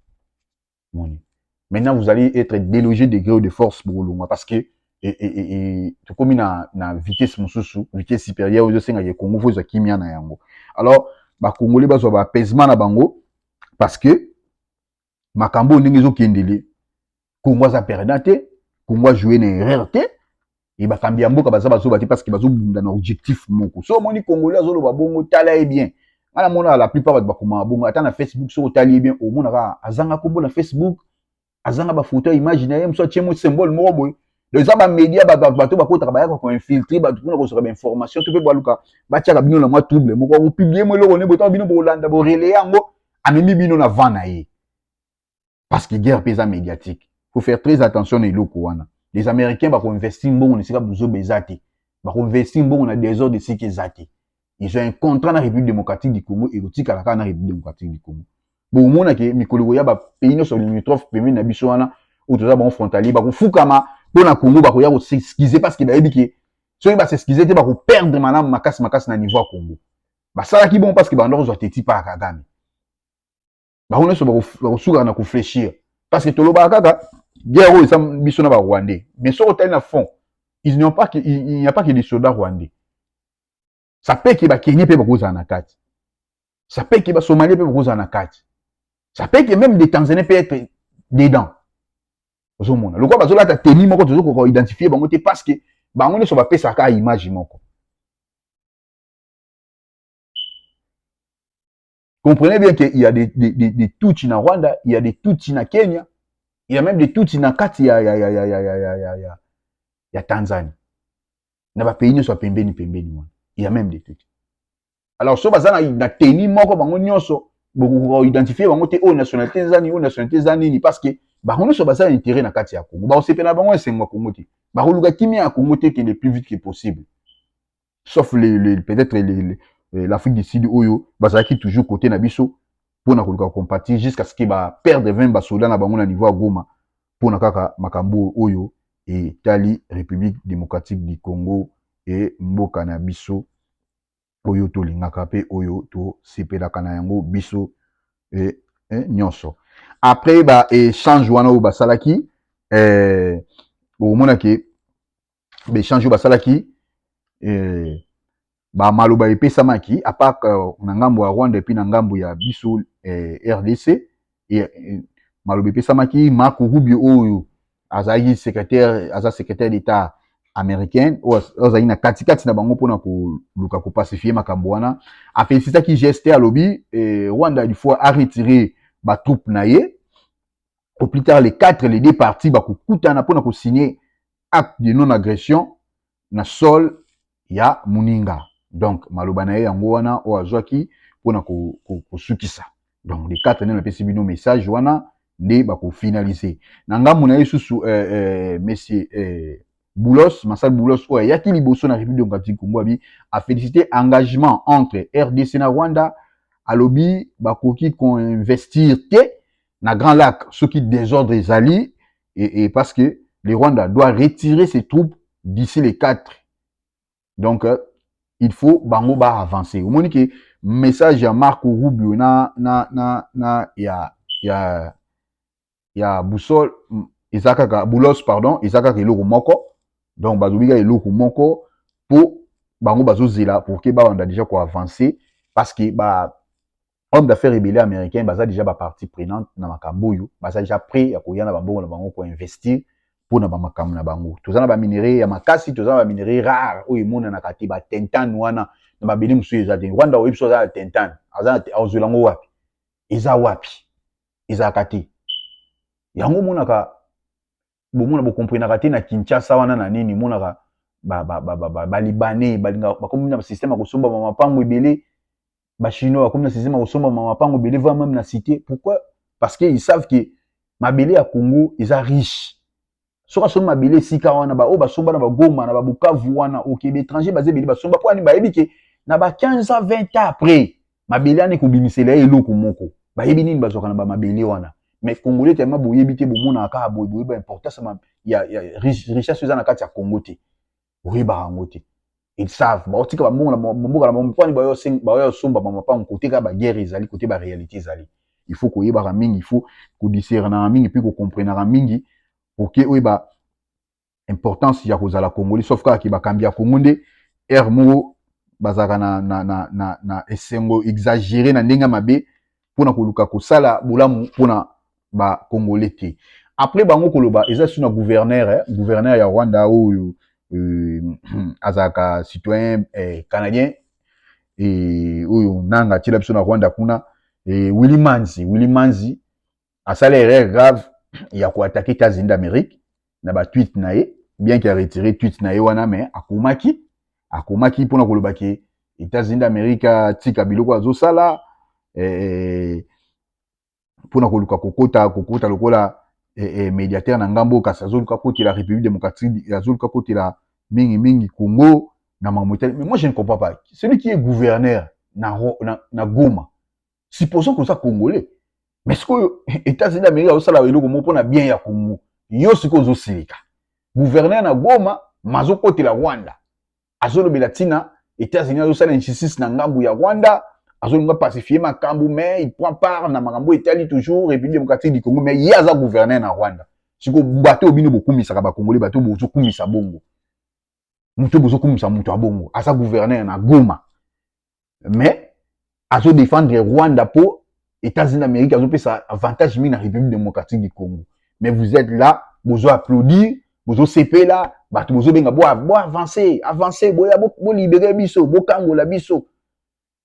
Maintenant vous allez être délogé de gré de force pour longwa parce que tu comme na vitesse mususu, vitesse supérieure aux senga ye Congo faut kimia na yango. Alors ba congolais ba so ba apaisement na bango parce que makambo ndenge zo kendele Congo za perdante, Congo jouer na erreur te. Et bah kambi mboka baza bazo bati parce que bazo bunda na objectif moko so moni congolais azolo ba bongo tala e bien ala mona la plupart ba kuma bongo ata na Facebook so tali bien au mona ka azanga kombo na Facebook azanga ba photo imaginaire mso tiemo symbole moko boy les aba média bato ba kota ba ya ko infiltrer ba tukuna ko so ba information to pe ba luka ba tia ka bino na moi trouble moko ko publier mo loko ne boto bino bo landa bo relayer yango amemi bino na vana ye parce que guerre pesa médiatique faut faire très attention na iloko wana. Les Américains vont investir bon, on ne sait pas besoin bezati. Vont investir bon, on a des ordres de ce qu'ils zati. Ils ont un contrat dans la République démocratique du Congo et l'outil à la République démocratique du Congo. Bon, mon a que Mikolo ya ba pays sur limitrophe pays na bisoana ou tout ça bon frontalier ba ko fukama pour na Congo ba ko ya ko s'excuser parce que ba ebiki. So il va s'excuser te ba ko perdre manam makasi na niveau Congo. Ba sala ki bon parce que ba ndoko zo teti pa Kagame. Ba on so ba ko suka na ko fléchir parce que toloba kaka guerre où ils missionnaires rwandais mais sur hôtel à fond il n'y a pas que des soldats rwandais ça peut que ba Kenya peut beaucoup en attaque ça peut que ba Somalie peut beaucoup en attaque ça peut que même des Tanzaniens peut être dedans au monde le quoi ba zola ta tenir moko toujours ko identifier bango te parce que ba on so ba pesa ka image moko comprenez bien que il y a des Tutsi na Rwanda il y a des Tutsi na Kenya. Il y a même des Tutsi na kati ya Tanzanie. Na ba pays nyonso pembeni wana. Il y a même des Tutsi. Alors so bazana na teni moko bango nyonso boko identifier bango te o nationalité zani parce que bango nyonso bazana intérêt na kati ya Congo. Ba osepe na bango esengo Congo te. Ba luka kimia ya Congo te le plus vite que possible. Sauf peut-être l'Afrique du Sud oyo bazala qui toujours côté na biso pour na koluka compatir jusqu'à ce que ba perdre 20 ba soldats na bango na niveau à Goma pour na kaka makambo oyo et tali République démocratique du Congo et mboka na biso oyo to lingaka pe oyo to sepelaka na yango biso et nyonso après ba échange wana o basalaki au mona ke ba échange basalaki ba maloba epesamaki à part na ngambo ya Rwanda et puis na ngambo ya biso RDC et maloba epesamaki Marco Rubio oyo azali secrétaire d'État américain ozali na katikati na bango pona ko luka ko pacifier makambo wana a félicitaki geste à lobby Rwanda il faut retirer ba troupe na ye au plus tard les deux parties ba ko kutana pona ko signer acte de non agression na sol ya Muninga. Donc maloba na ye yango wana o azwaki pona ko sukisa donc les 4 nena pesi bino message wana nde ba ko finaliser na ngambo na yesusu monsieur Boulos Massal Boulos o yaki liboso na République démocratique Congo abi a félicité engagement entre RDC na Rwanda a lobby ba koki ko investir te na Grand Lac ce qui désordre ezali et parce que le Rwanda doit retirer ses troupes d'ici les 4. Donc il faut bango ba avancer. Au moins que message ya Marco Rubio na ya Boussol Isaka Boulos pardon Isaka eloko moko donc bazubiga eloko moko pour bango bazozela pour que ba on a déjà quoi avancer parce que ba homme d'affaires rébellion américain baza déjà ba partie prenante na makambo yo baza déjà prêt ya koya na bango ko investir pour na ba makambo na bango tozana ba minerai ya makasi tozana ba minerai rare oyo mona na kati ba tentan wana na ba beli musu eza te Rwanda oyo biso za tentan aza azulango wapi eza kati yango mona ka bomona bo comprendre kati na Kinshasa wana na nini mona ka ba libanais balinga ba comme na système ko somba mama pango ebele ba chinois comme na système ko somba mama pango ebele va même na cité pourquoi parce que ils savent que mabele ya Congo eza riche soka so mabele sika wana ba o ba somba na ba Goma na ba Bukavu wana OK étranger basé bele ba somba pour ni ba yebi ke na ba 15 à 20 ans après mabele ani ko bimisela eloko moko ba yebi nini bazoka na ba mabele wana mais congolais tellement boyebi te bomona ka boye ba importance il y a richesse za na kati ya Congo te oui barangote. Ils savent ba otika ba mbongo na mboka na mpani ba yo somba ba mapa côté ka ba guerre ezali côté ba réalité ezali. Il faut ko yeba mingi, il faut ko discerner mingi puis ko comprendre mingi pour que oui ba importance ya kozala congolais sauf ka ki ba kambia kongonde ermo bazaka na esengo exagéré na ndenga mabe pona koluka kosala bolamu pona ba congolais te. Après bango koloba eza suna gouverneur gouverneur ya Rwanda oyo azaka citoyen canadien et oyo nanga tila biso na Rwanda kuna Willy Manzi a sala erreur grave ya ko attaquer États-Unis d'Amérique na ba tweet na ye bien qu'il a retiré tweet na ye wana mais akomaki pona koloba ke États-Unis d'Amérique tika biloko azo sala pona koluka kokota lokola médiateur na ngambo kasi azoluka côté la République démocratique azoluka côté la mingi Congo na mamotali. Mais moi je ne comprends pas celui qui est gouverneur na Goma supposons que ça congolais mais ce que États-Unis d'Amérique azosala eloko mo pona bien ya Congo yo siko zo silika gouverneur na Goma mazo côté la Rwanda azolobela tina États-Unis azosala injustice na ngambo ya Rwanda azolunga pacifier makambo mais il prend part na makambo etali toujours République démocratique du Congo mais il y a za gouverneur na Rwanda siko bato bino bokumisa ba congolais bato bozo kumisa bongo muto bozo kumisa muto abongo asa gouverneur na Goma mais azo défendre Rwanda pour États-Unis d'Amérique azo pesa avantage mi na République démocratique du Congo mais vous êtes là bozo applaudir bozo CP là bato bozo benga bo avancer boya bo libérer biso bo kangola biso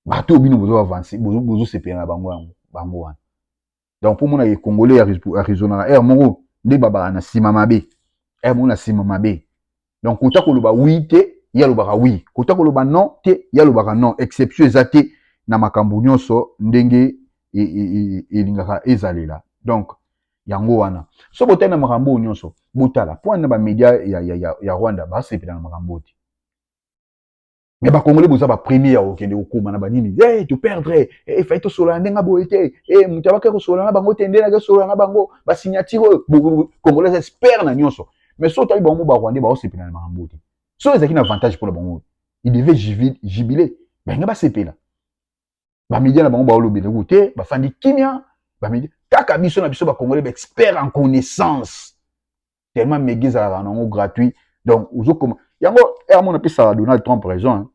bato bino bozo avancer bozo CP na bango wana. Donc pour moi les Congolais Arizona mongo nde baba na sima mabe mo na sima mabe. Donc kota koloba oui te ya lobaka oui kota koloba non te ya lobaka non exception ezate na makambo nyonso ndenge elingaka ezalela. Donc yango wana so botana makambo nyonso botala point na ba média ya Rwanda ba sepela na makambo te mais ba congolais boza ba premier ya okende okoma na banini tu perdre fai to sola ndenga boete mutabaka ko sola na bango tende na ko sola na bango ba signature congolais espère na nyonso mais so tali bango ba Rwanda ba sepela na makambo te so ezaki na avantage pour le bango il devait jubiler ba nga ba sepela ba média na bango ba olobela gote ba fandi kimia ba média kaka biso na biso ba congolais ba expert en connaissance tellement megeza la nango gratuit donc ozo comme yango mon apesa Donald Trump raison hein.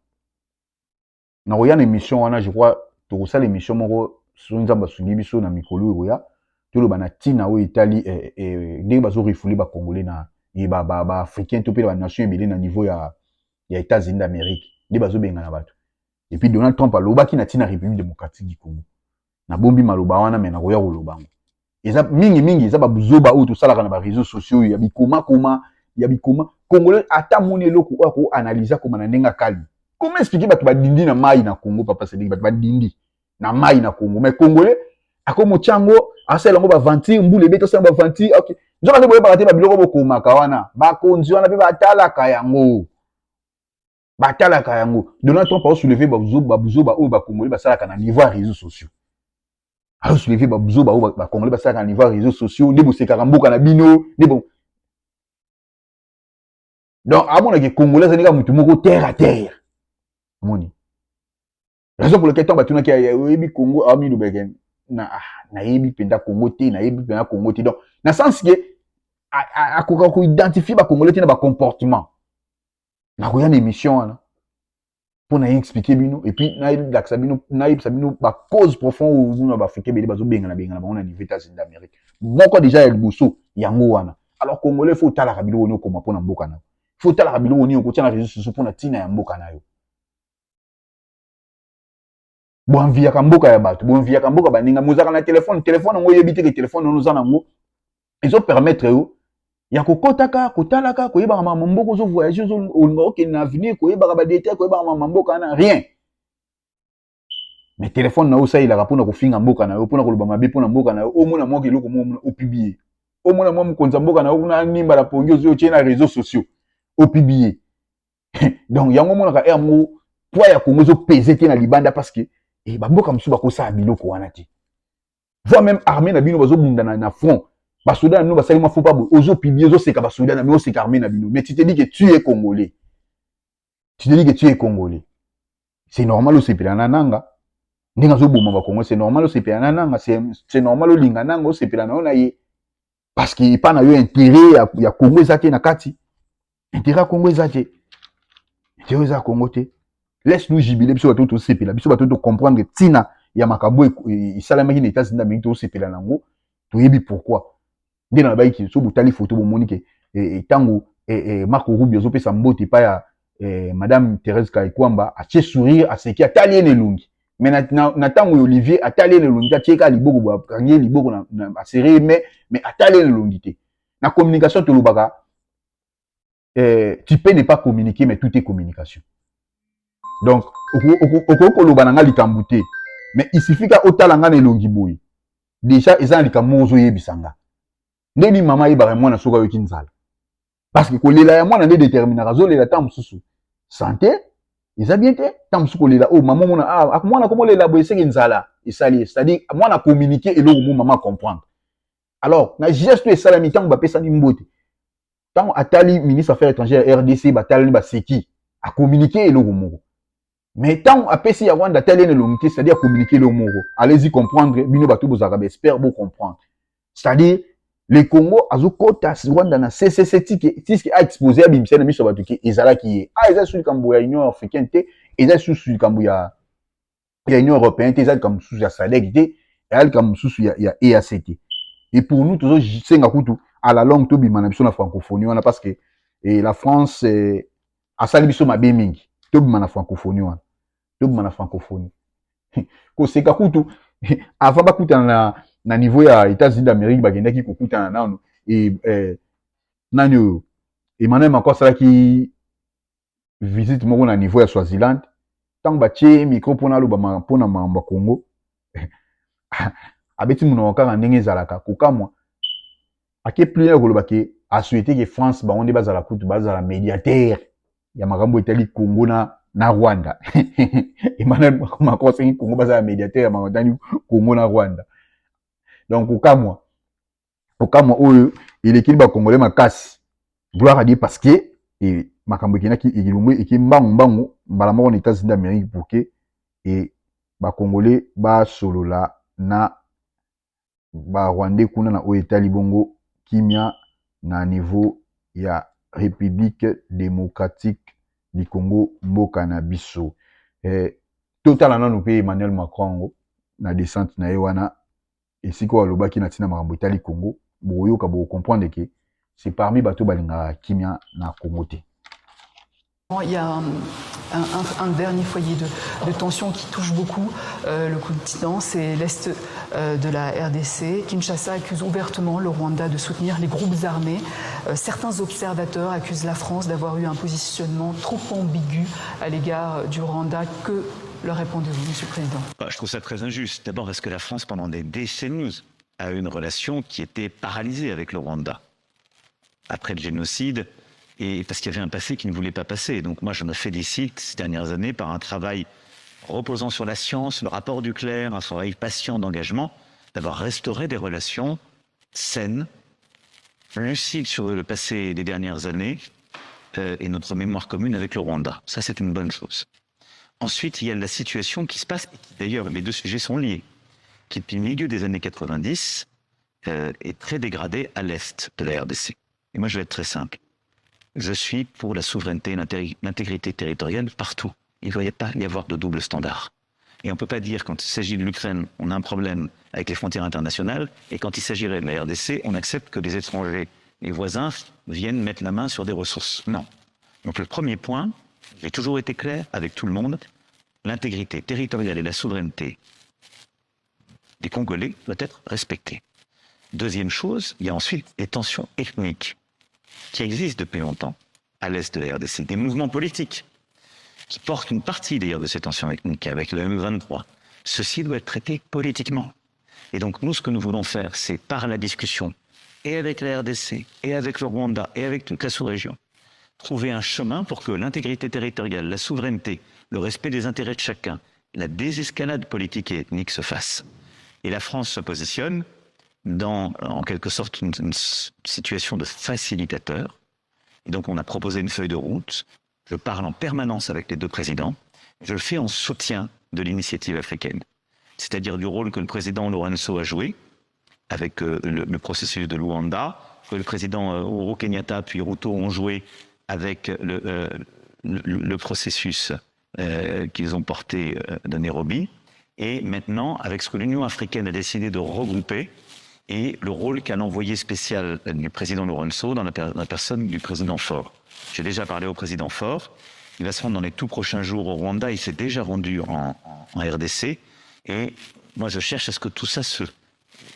Na roya na émission wana je crois to ça l'émission moko sunza basungi biso na mikolo roya to lo bana tina o Italie ndenge bazo refouler ba congolais na ba africain to pe ba nation ebele na niveau ya États-Unis d'Amérique ndenge bazo benga na bato et puis Donald Trump alobaki na tina République démocratique du Congo na bombi maloba wana mais na roya kolobango eza mingi eza ba buzoba o to sala na ba réseaux sociaux ya bikoma congolais ata moni eloko ko analyser comme na ndenga kali comment expliquer bato ba dindi na mai na Congo papa c'est bato ba dindi na mai na Congo mais congolais akomo chango asela ngo ba ventir mbule beto sala ba ventir OK nzoka te boye ba te ba biloko bokoma kawana ba konzi wana pe batalaka yango Donald Trump a soulevé ba buzoba o ba congolais ba sala na niveau réseaux sociaux a soulevé ba buzoba o ba congolais ba sala na niveau réseaux sociaux ndebo sekaka mboka na bino ndebo. Donc, à mon avis, les Congolais, c'est des terre à terre. Moni. Raison pour laquelle, tu as dit Congo, Ami Lubegen, na yebi penda Congo te, na yebi penda Congo te. Donc, dans le sens que, à identifier les Congolais dans leur comportement. Na rien émission, pour nous expliquer bino, et puis, na sabino, la cause profonde où nous avons africain, mais bazo benga na on a niveau États-Unis d'Amérique. Bon, déjà, el bosso, yango wana. Alors, Congolais, faut tala rabilo woni okoma pona mboka na. Faut tala rabilo woni okotia na réseaux sociaux pona tina ya mboka na yo. Bon via ka mboka ya bato, bon via ka mboka baninga mozaka na téléphone ngo yebite ke téléphone no za nango. Ils ont permettre yo ya kokotaka, kotalaka, koyeba ma mboka zo voyager zo olinga oke na avenir koyeba ba détail koyeba ma mboka na rien. Mais téléphone na osa ila rapona ko finga mboka na yo pona koloba mabe pona mboka na yo o mona mwa keloko mo o publier. O mona mwa mukonza mboka na yo kuna nimba la pongi zo tie na réseaux sociaux au publier. Donc yango mona ka mo poids ya Congo zo peser te na libanda parce que ba mboka musu ba ko sa biloko wana ti. Voire même armée na bino bazo bunda na front. Ba soda na no ba salima faut pas ozo publier zo seka ba soda na mais o seka armée na bino. Mais tu te dis que tu es congolais. Tu te dis que tu es Congolais. C'est normal aussi pour nanga. Ndinga zo boma ba Congo, c'est normal aussi pour nanga, c'est normal au linga nanga aussi pour na ye. Parce qu'il pas na yo intérêt ya Congo ezate na kati. Intérêt Congo ezate. Intérêt za Congo te. Laisse-nous jubiler biso bato to sepela, biso bato to comprendre tina ya makambo isalama ki États-Unis d'Amérique to sepela nango. To yebi pourquoi. Ndina ba iki so butali photo bo monike tango Marco Rubio zo pesa mbote pa ya Madame Thérèse Kaikwamba a sourire a seki atali ene lungi. Mais na tango Olivier atali ene lungi tieka liboko ba kangi liboko na serré mais atali ene lungi te. Na communication to lobaka tu peux ne pas communiquer mais tout est communication. Donc oko loba nanga likambu te. Mais il suffit ka otalanga na elongi boyi. Déjà eza likambo zo yebisanga. Ndeni mama yeba mwana soka yo kinzala. Parce que kolela ya mwana nde déterminera zo lela tam susu. Santé, eza bien te, tam susu kolela oh maman mona mwana komo lela boye seki nzala, esali, c'est-à-dire mwana communiquer eloko mo maman comprendre. Alors, na geste esala mi tango ba pesa ni mbote. Tango atali ministre affaires étrangères RDC batali ba seki a communiquer eloko moko. Mais tant à pesi ya Rwanda telle ne longité, c'est-à-dire communiquer le mot. Allez-y comprendre, bino bato bo zarabe espère bo comprendre. C'est-à-dire le Congo azokota Rwanda na CCC qui a exposé à bimisa na miso bato ki ezala ki eza sur kambo ya Union africaine te, eza sur kambo ya Union européenne te, eza comme sous ya SADC te, eza comme sous ya EAC te. Et pour nous toujours senga kutu à la longue to bima na biso na francophonie wana parce que la France a sali biso mabe mingi. To bima na francophonie wana. To bima na francophonie. Ko seka kutu avant ba kuta na niveau ya États-Unis d'Amérique bagendaki ko kuta na nano et nani Emmanuel Macron sala ki visite moko na niveau ya Swaziland tant ba tie micro pona lo ba pona mamba Congo abeti muna wakanga ndenge ezalaka kokamwa ake plus koloba ke a souhaité que France ba onde bazala kutu bazala médiateur ya makambo etali Congo na Rwanda. Emmanuel Macron c'est Congo bazala médiateur ya makambo Congo na Rwanda. Donc okamwa oyo il équipe ba Congolais makasi. Gloire à Dieu parce que makambo kinaki ilumwe ikimbango mbala moko na États-Unis d'Amérique pour que ba Congolais ba solola na ba Rwandais kuna na o etali bongo kimia na niveau ya République démocratique du Congo mboka na biso. Total nanu pe Emmanuel Macron na descente na ewana esiko alobaki na tina makambo etali Congo boyoka bo comprendre que c'est parmi bato balinga kimia na Congo te. Il y a un dernier foyer de tension qui touche beaucoup le continent, c'est l'Est de la RDC. Kinshasa accuse ouvertement le Rwanda de soutenir les groupes armés. Certains observateurs accusent la France d'avoir eu un positionnement trop ambigu à l'égard du Rwanda. Que leur répondez-vous, Monsieur le Président? Je trouve ça très injuste. D'abord parce que la France, pendant des décennies, a eu une relation qui était paralysée avec le Rwanda. Après le génocide, et parce qu'il y avait un passé qui ne voulait pas passer. Donc moi, je me félicite ces dernières années par un travail reposant sur la science, le rapport du clerc, un travail patient d'engagement, d'avoir restauré des relations saines, lucides sur le passé des dernières années et notre mémoire commune avec le Rwanda. Ça, c'est une bonne chose. Ensuite, il y a la situation qui se passe, et qui d'ailleurs, les deux sujets sont liés, qui depuis le milieu des années 90 est très dégradée à l'est de la RDC. Et moi, je vais être très simple. Je suis pour la souveraineté et l'intégrité territoriale partout. Il ne doit pas y avoir de double standard. Et on ne peut pas dire, quand il s'agit de l'Ukraine, on a un problème avec les frontières internationales, et quand il s'agirait de la RDC, on accepte que les étrangers, les voisins, viennent mettre la main sur des ressources. Non. Donc le premier point, j'ai toujours été clair avec tout le monde, l'intégrité territoriale et la souveraineté des Congolais doit être respectée. Deuxième chose, il y a ensuite les tensions ethniques qui existent depuis longtemps à l'est de la RDC, des mouvements politiques qui portent une partie d'ailleurs de ces tensions ethniques avec le M23. Ceci doit être traité politiquement. Et donc nous, ce que nous voulons faire, c'est par la discussion, et avec la RDC, et avec le Rwanda, et avec toute la sous-région, trouver un chemin pour que l'intégrité territoriale, la souveraineté, le respect des intérêts de chacun, la désescalade politique et ethnique se fasse. Et la France se positionne dans, en quelque sorte, une situation de facilitateur. Et donc, on a proposé une feuille de route Je parle en permanence avec les deux présidents. Je le fais en soutien de l'initiative africaine, c'est-à-dire du rôle que le président Lorenzo a joué avec le processus de Luanda, que le président Uhuru Kenyatta puis Ruto ont joué avec le processus qu'ils ont porté de Nairobi, et maintenant avec ce que l'Union africaine a décidé de regrouper, et le rôle qu'a l'envoyé spécial du président Lorenzo dans la personne du président Faure. J'ai déjà parlé au président Faure. Il va se rendre dans les tout prochains jours au Rwanda. Il s'est déjà rendu en RDC. Et moi, je cherche à ce que tout ça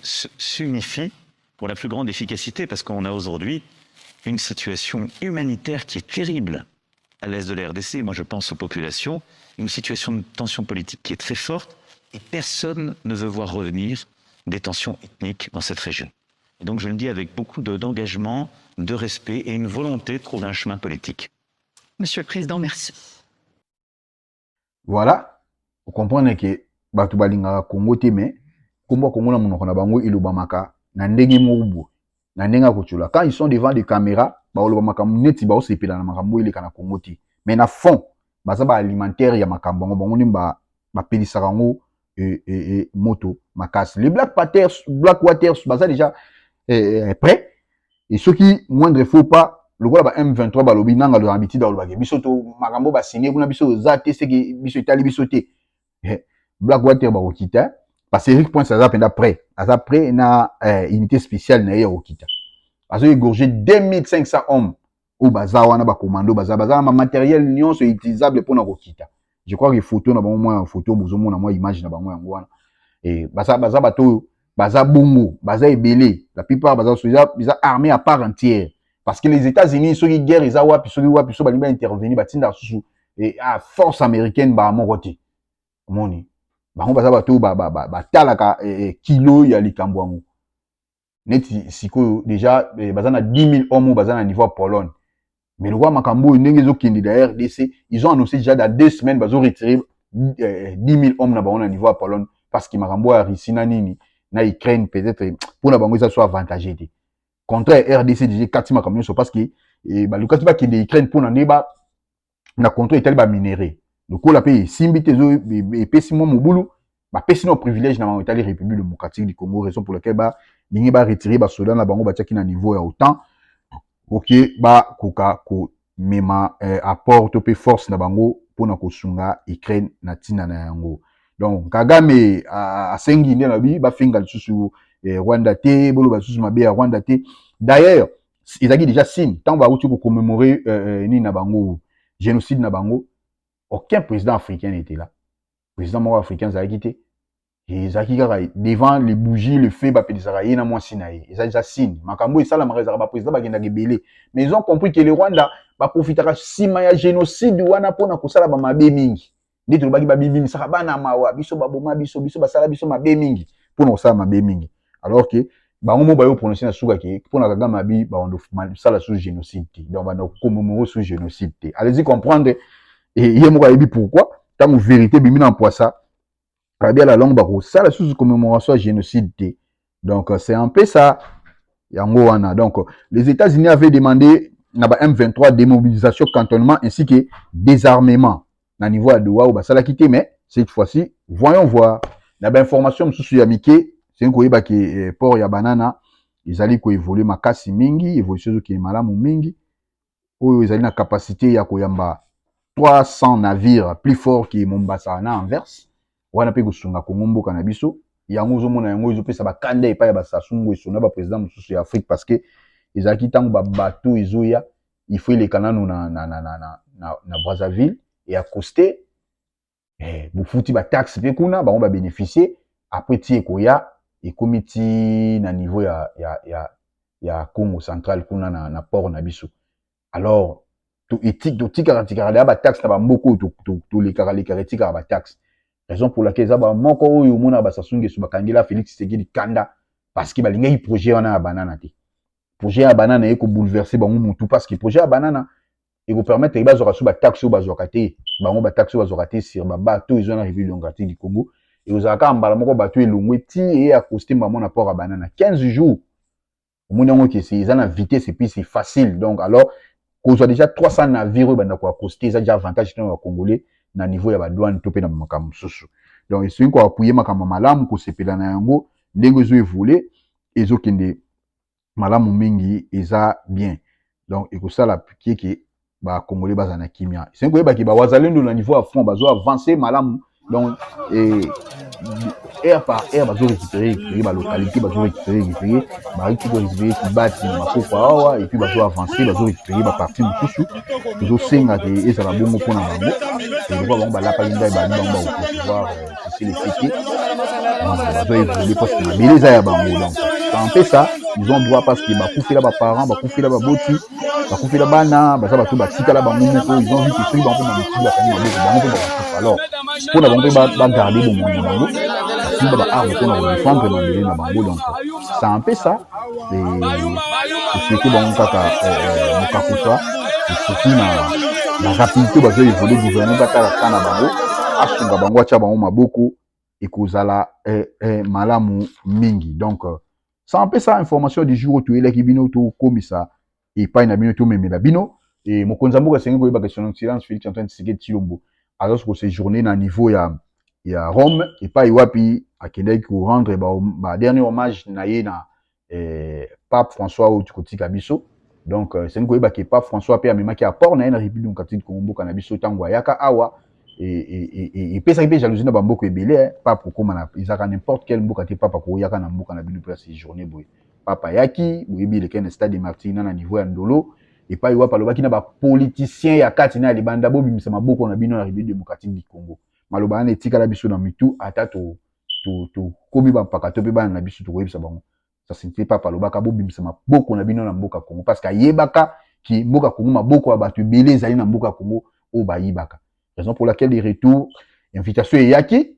s'unifie pour la plus grande efficacité, parce qu'on a aujourd'hui une situation humanitaire qui est terrible à l'est de la RDC. Moi, je pense aux populations. Une situation de tension politique qui est très forte. Et personne ne veut voir revenir des tensions ethniques dans cette région. Et donc, je le dis avec beaucoup d'engagement, de respect et une volonté de trouver un chemin politique. Monsieur le Président, merci. Voilà. Vous comprenez que Batu Balinga Congo Teme, Congo Congo na monoko na bango ilobamaka na ndenge mobu na ndenga kochula. Quand ils sont devant des caméras, ba olobamaka neti ba osepela na makambo ile kana Congo ti. Mais na fond, baza ba alimentaire ya makambo bango nimba ba pelisaka ngo moto makasi. Les Blackwaters baza déjà prêt. Et ceux qui moindre faut pas le gars ba M23 ba lobi nanga lo habitude ba lobage biso to makambo ba signé kuna biso zate seki biso itali biso te. Blackwater ba okita parce que Eric Point ça penda prêt. Asa prêt na unité spéciale na ya okita. Parce que égorger 2500 hommes au baza wana ba commando baza ma matériel nyonso utilisable pour na okita. Je crois que photo na bango moi photo bozomo na moi image na bango yango wana. Et baza bato baza bongo, baza ebele, la plupart baza armés à part entière. Parce que les États-Unis, ceux qui guerre, ils ont wapi, ceux qui balimba intervenir, batinda sous et à force américaine ba morote. Moni. Ba on baza bato talaka kilo ya likambo amu. Neti siko déjà baza na 10 000 hommes baza na niveau Pologne. Mais le roi makambo ndenge zo kindi d'ailleurs RDC, ils ont annoncé déjà dans 2 semaines bazo retirer 10 000 hommes na ba on na niveau Pologne parce que makambo a risina nini na Ukraine peut-être pour la bango ça soit avantagé. Contraire RDC déjà 4 mois comme ça parce que ba lukati ba kende Ukraine pour na ndeba na contrôle italien ba minéré. Le coup la paye simbi tezo et pesimo mobulu ba pesino privilège na ma Italie République démocratique du Congo, raison pour laquelle ba ningi ba retirer ba soldat na bango ba tiaki na niveau ya autant OK ba koka ko mema apport to pe force na bango pour na kosunga Ukraine na tina na yango. Donc Kagame a sengi nde na bi ba finga lisusu Rwanda te bolo ba lisusu mabe ya Rwanda te. D'ailleurs ils ont déjà signe tant ba uti ko commémorer ni na bango génocide na bango, aucun président africain n'était là. Président mort africain ça a quitté. Et ça qui devant les bougies le fait ba pedisaka na moi sinaï. Ils ont déjà signe makambo ça la mareza ba président ba genda gebele. Mais ils ont compris que le Rwanda ba profitera sima ya génocide wana pona ko sala ba mabe mingi. Ndi to baki ba bibini saka bana mawa biso baboma biso basala biso mabe mingi pona ko sala mabe mingi. Alors que ba ngomo ba yo prononcer na suka ke pona Kagame mabi ba ondo sala sous génocide. Donc ba no commémorer sous génocide. Allez-y comprendre et yemo ka yebi pourquoi tant vérité bimi na poisa pas bien la langue bako ça la sous commémoration génocide. Donc c'est un peu ça yango wana. Donc les États-Unis avaient demandé na ba M23 démobilisation, cantonnement ainsi que désarmement na niveau à Doha ou ba sala quitté, mais cette fois-ci voyons voir na ba information msusu ya mike c'est ko yeba ke port ya banana ezali ko évoluer makasi mingi évolution qui est malamu mingi oyo ezali na capacité ya koyamba 300 navires plus fort que Mombasa na Anvers wana pe kusunga Kongo mboka na biso yango zomona yango ezopesa bakanda epa ya basasungu esona ba président mususu ya Afrique parce que ezaki tango ba bateau ezoya il faut les kanano na Brazzaville et à coster bufuti ba taxe pe kuna ba on va bénéficier après ti ekoya et comité na niveau ya Congo central kuna na port na biso. Alors to éthique to tika ba taxe na ba mboko to les tika ba taxe. Raison pour laquelle ça ba moko oyo mona ba sasunge su bakangela Félix Tshisekedi kanda parce que balinga yi projet wana ya banana te. Projet ya banana eko bouleverser bango mutu parce que projet ya banana et vous permettre ba zoka su ba taxe ou ba zoka te bango ba taxe ou ba zoka te sur ba bateau ils ont la République démocratique du Congo et vous avez mbala moko bateau elongwe ti et à coster maman na port à banana 15 jours. Au monde ngo que c'est ça na vitesse et puis c'est facile donc alors Qu'on soit déjà 300 navires banda ko accoster ça déjà avantage dans les Congolais na niveau ya ba douane topé na makambo susu. Donc c'est ko appuyer makambo malamu ko sepela na yango ndenge zo évoluer ezo kende malamu mingi eza bien. Donc et ko ça la qui ba Congolais baza na kimia. C'est ko ba ki ba wazalendo na niveau à fond bazo avancer malamu. Donc air par air bazo récupérer ba localité bazo récupérer ba récupérer qui bâti na makopa et puis bazo avancer bazo récupérer ba partie mususu bazo senga ke eza la bongo pona bango et le ba la pa linda ba bango ba pouvoir c'est les fêter bazo évoluer parce que na beleza ya bango. Donc en fait ça ils ont droit parce que ba kufela ba parents ba kufela ba boti ba kufela bana baza bato ba tika la bango moko ils ont vu que ceux bango na miti ba kani bango ba alors pour la bango ba garder bon monde bango si ba arme pour na défendre na mbele na bango. Donc c'est un peu ça et souhaiter bango kaka mokakusa surtout na rapidité bazo évoluer gouvernement kaka kana bango asunga bango acha bango maboko ekozala malamu mingi. Donc c'est un peu ça information du jour to eleki bino to komisa et pas na bino to memela bino et mokonza mboka sengi ko yeba question silence Félix Antoine Tshisekedi Tshilombo alors que ces journées na niveau ya Rome et pas iwapi akendeki ko rendre ba dernier hommage na ye na Pape François au kotika biso. Donc sengi ko yeba ke Pape François pe amemaki apport na na République démocratique Congo kana biso tango ayaka awa et pesa ki pe jalousie na bamboko ebele Pape kokoma na izaka n'importe quel mboka te Papa ko yaka na mboka na bino pour ces journées boy Papa yaki boyebi le ken stade Martina na niveau ya Ndolo et pas iwa palobaki na ba politicien ya kati na libanda bo bimisa maboko na bino na République démocratique du Congo maloba na etika la biso na mitu ata to komi ba paka to pe ba na biso to koyebisa bango ça c'était pas palobaka bo bimisa maboko na bino na mboka Congo parce que yebaka ki mboka Congo maboko ya bato belé zali na mboka Congo o ba yibaka raison pour laquelle les retours invitation yaki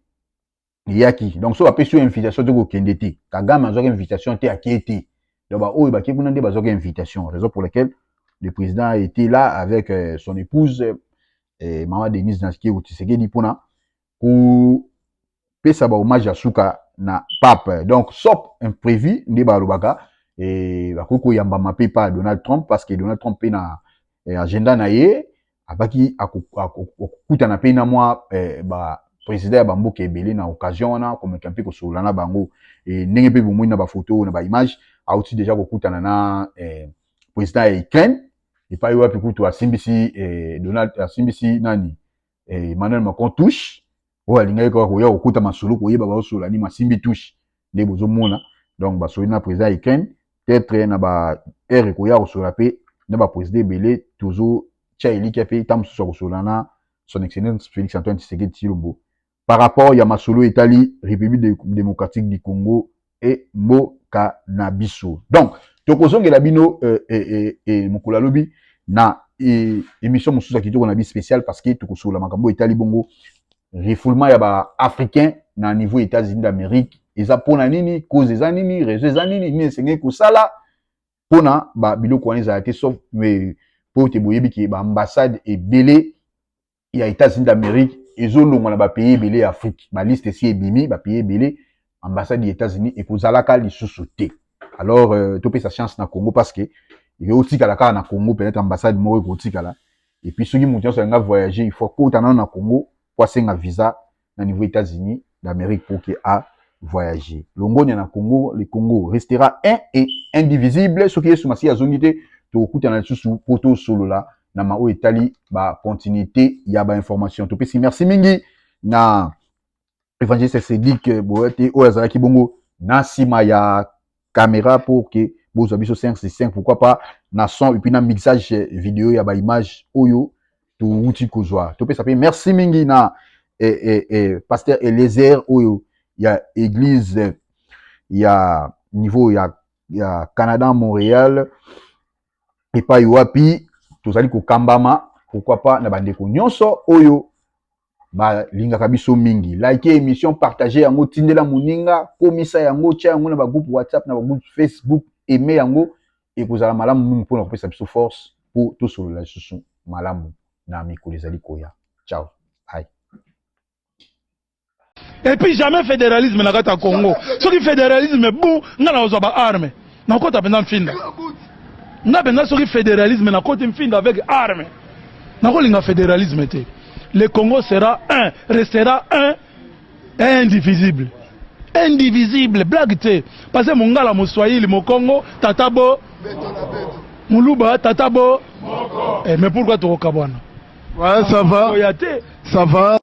donc so apesi invitation to ko kendete Kagame azoka invitation te akete donc ba o ba ki kuna nde bazoka invitation raison pour laquelle le président a été là avec son épouse Maman Denise Naski Tshisekedi pona pour pesa ba hommage à suka na pape. Donc sop imprévu nde ba lobaka et ba koko yamba mapé pas Donald Trump parce que Donald Trump pe na agenda na ye abaki akukuta na pe na moi ba président ya bamboka ebele na occasion wana comme kampi ko solana bango et ndenge pe bomoi na ba photo na ba image a aussi déjà kokutana na président ya Ukraine et pas yo api kutu asimbisi Donald asimbisi nani Emmanuel Macron touche o alinga ko ya okuta masolo ko yeba ba solani masimbi touche nde bozo mona. Donc ba solina président ya Ukraine peut-être na ba ere ko ya osola pe na ba président ebele toujours Tchaili qui a fait tam sur Solana, son excellence Félix Antoine Tshisekedi Tshilombo. Par rapport à Masolo Italie, République démocratique du Congo et Moka Nabiso. Donc, tokozonge la bino mokula lobi na émission mosusu ki toko na bi spécial parce que tokosola makambo Italie bongo refoulement ya ba africain na niveau États-Unis d'Amérique. Eza pona nini, cause eza nini, réseau eza nini, ni senge ko sala pona ba biloko wana eza te sauf mais pour te boyebi ki ba ambassade ebele ya États-Unis d'Amérique ezolongwa na ba pays ebele ya Afrique ba liste si ebimi ba pays ebele ambassade des États-Unis et kozalaka lisusu te. Alors topé sa chance na Congo parce que il aussi kala na Congo peut-être ambassade moko kotikala et puis soki mutu so nga voyager il faut ko tana na Congo pour senga visa na niveau États-Unis d'Amérique pour que a voyager. Longonia na Congo, le Congo restera un et indivisible ce qui est sous masi azongité to kutana lisusu poto solo la na mao Italie ba continuité ya ba information to pesi merci mingi na évangéliste Cédric Boete o azaki bongo na sima ya caméra pour que bozo biso 5 pourquoi pas na son et puis na mixage vidéo ya ba image oyo to uti kozwa to pesa pe merci mingi na pasteur Eliezer oyo ya église ya niveau ya Canada Montréal et pas yoapi tozali ko kambama pourquoi pas na bandeko nyonso oyo ba linga kabiso mingi like émission partager yango tindela muninga komisa yango tia yango na ba groupe WhatsApp na ba groupe Facebook aimer yango et kozala malamu mingi pour na kopesa biso force pour to solo la susu malamu na mikolo ezali koya. Ciao. Bye. Et puis jamais fédéralisme na kata Congo. Ce qui fédéralisme bon, ngana ozaba arme. Na kota pena finda. nga benza soki fédéralisme na côté mfinda avec arme nakolinga fédéralisme te. Le Congo sera un, restera un, indivisible. Indivisible, blague te. Parce que mon gars la Moswahili, mon Congo, Tatabo, Moulouba, Tatabo. Mais pourquoi tu es au Kabwana? Ouais, ça va. Ça va.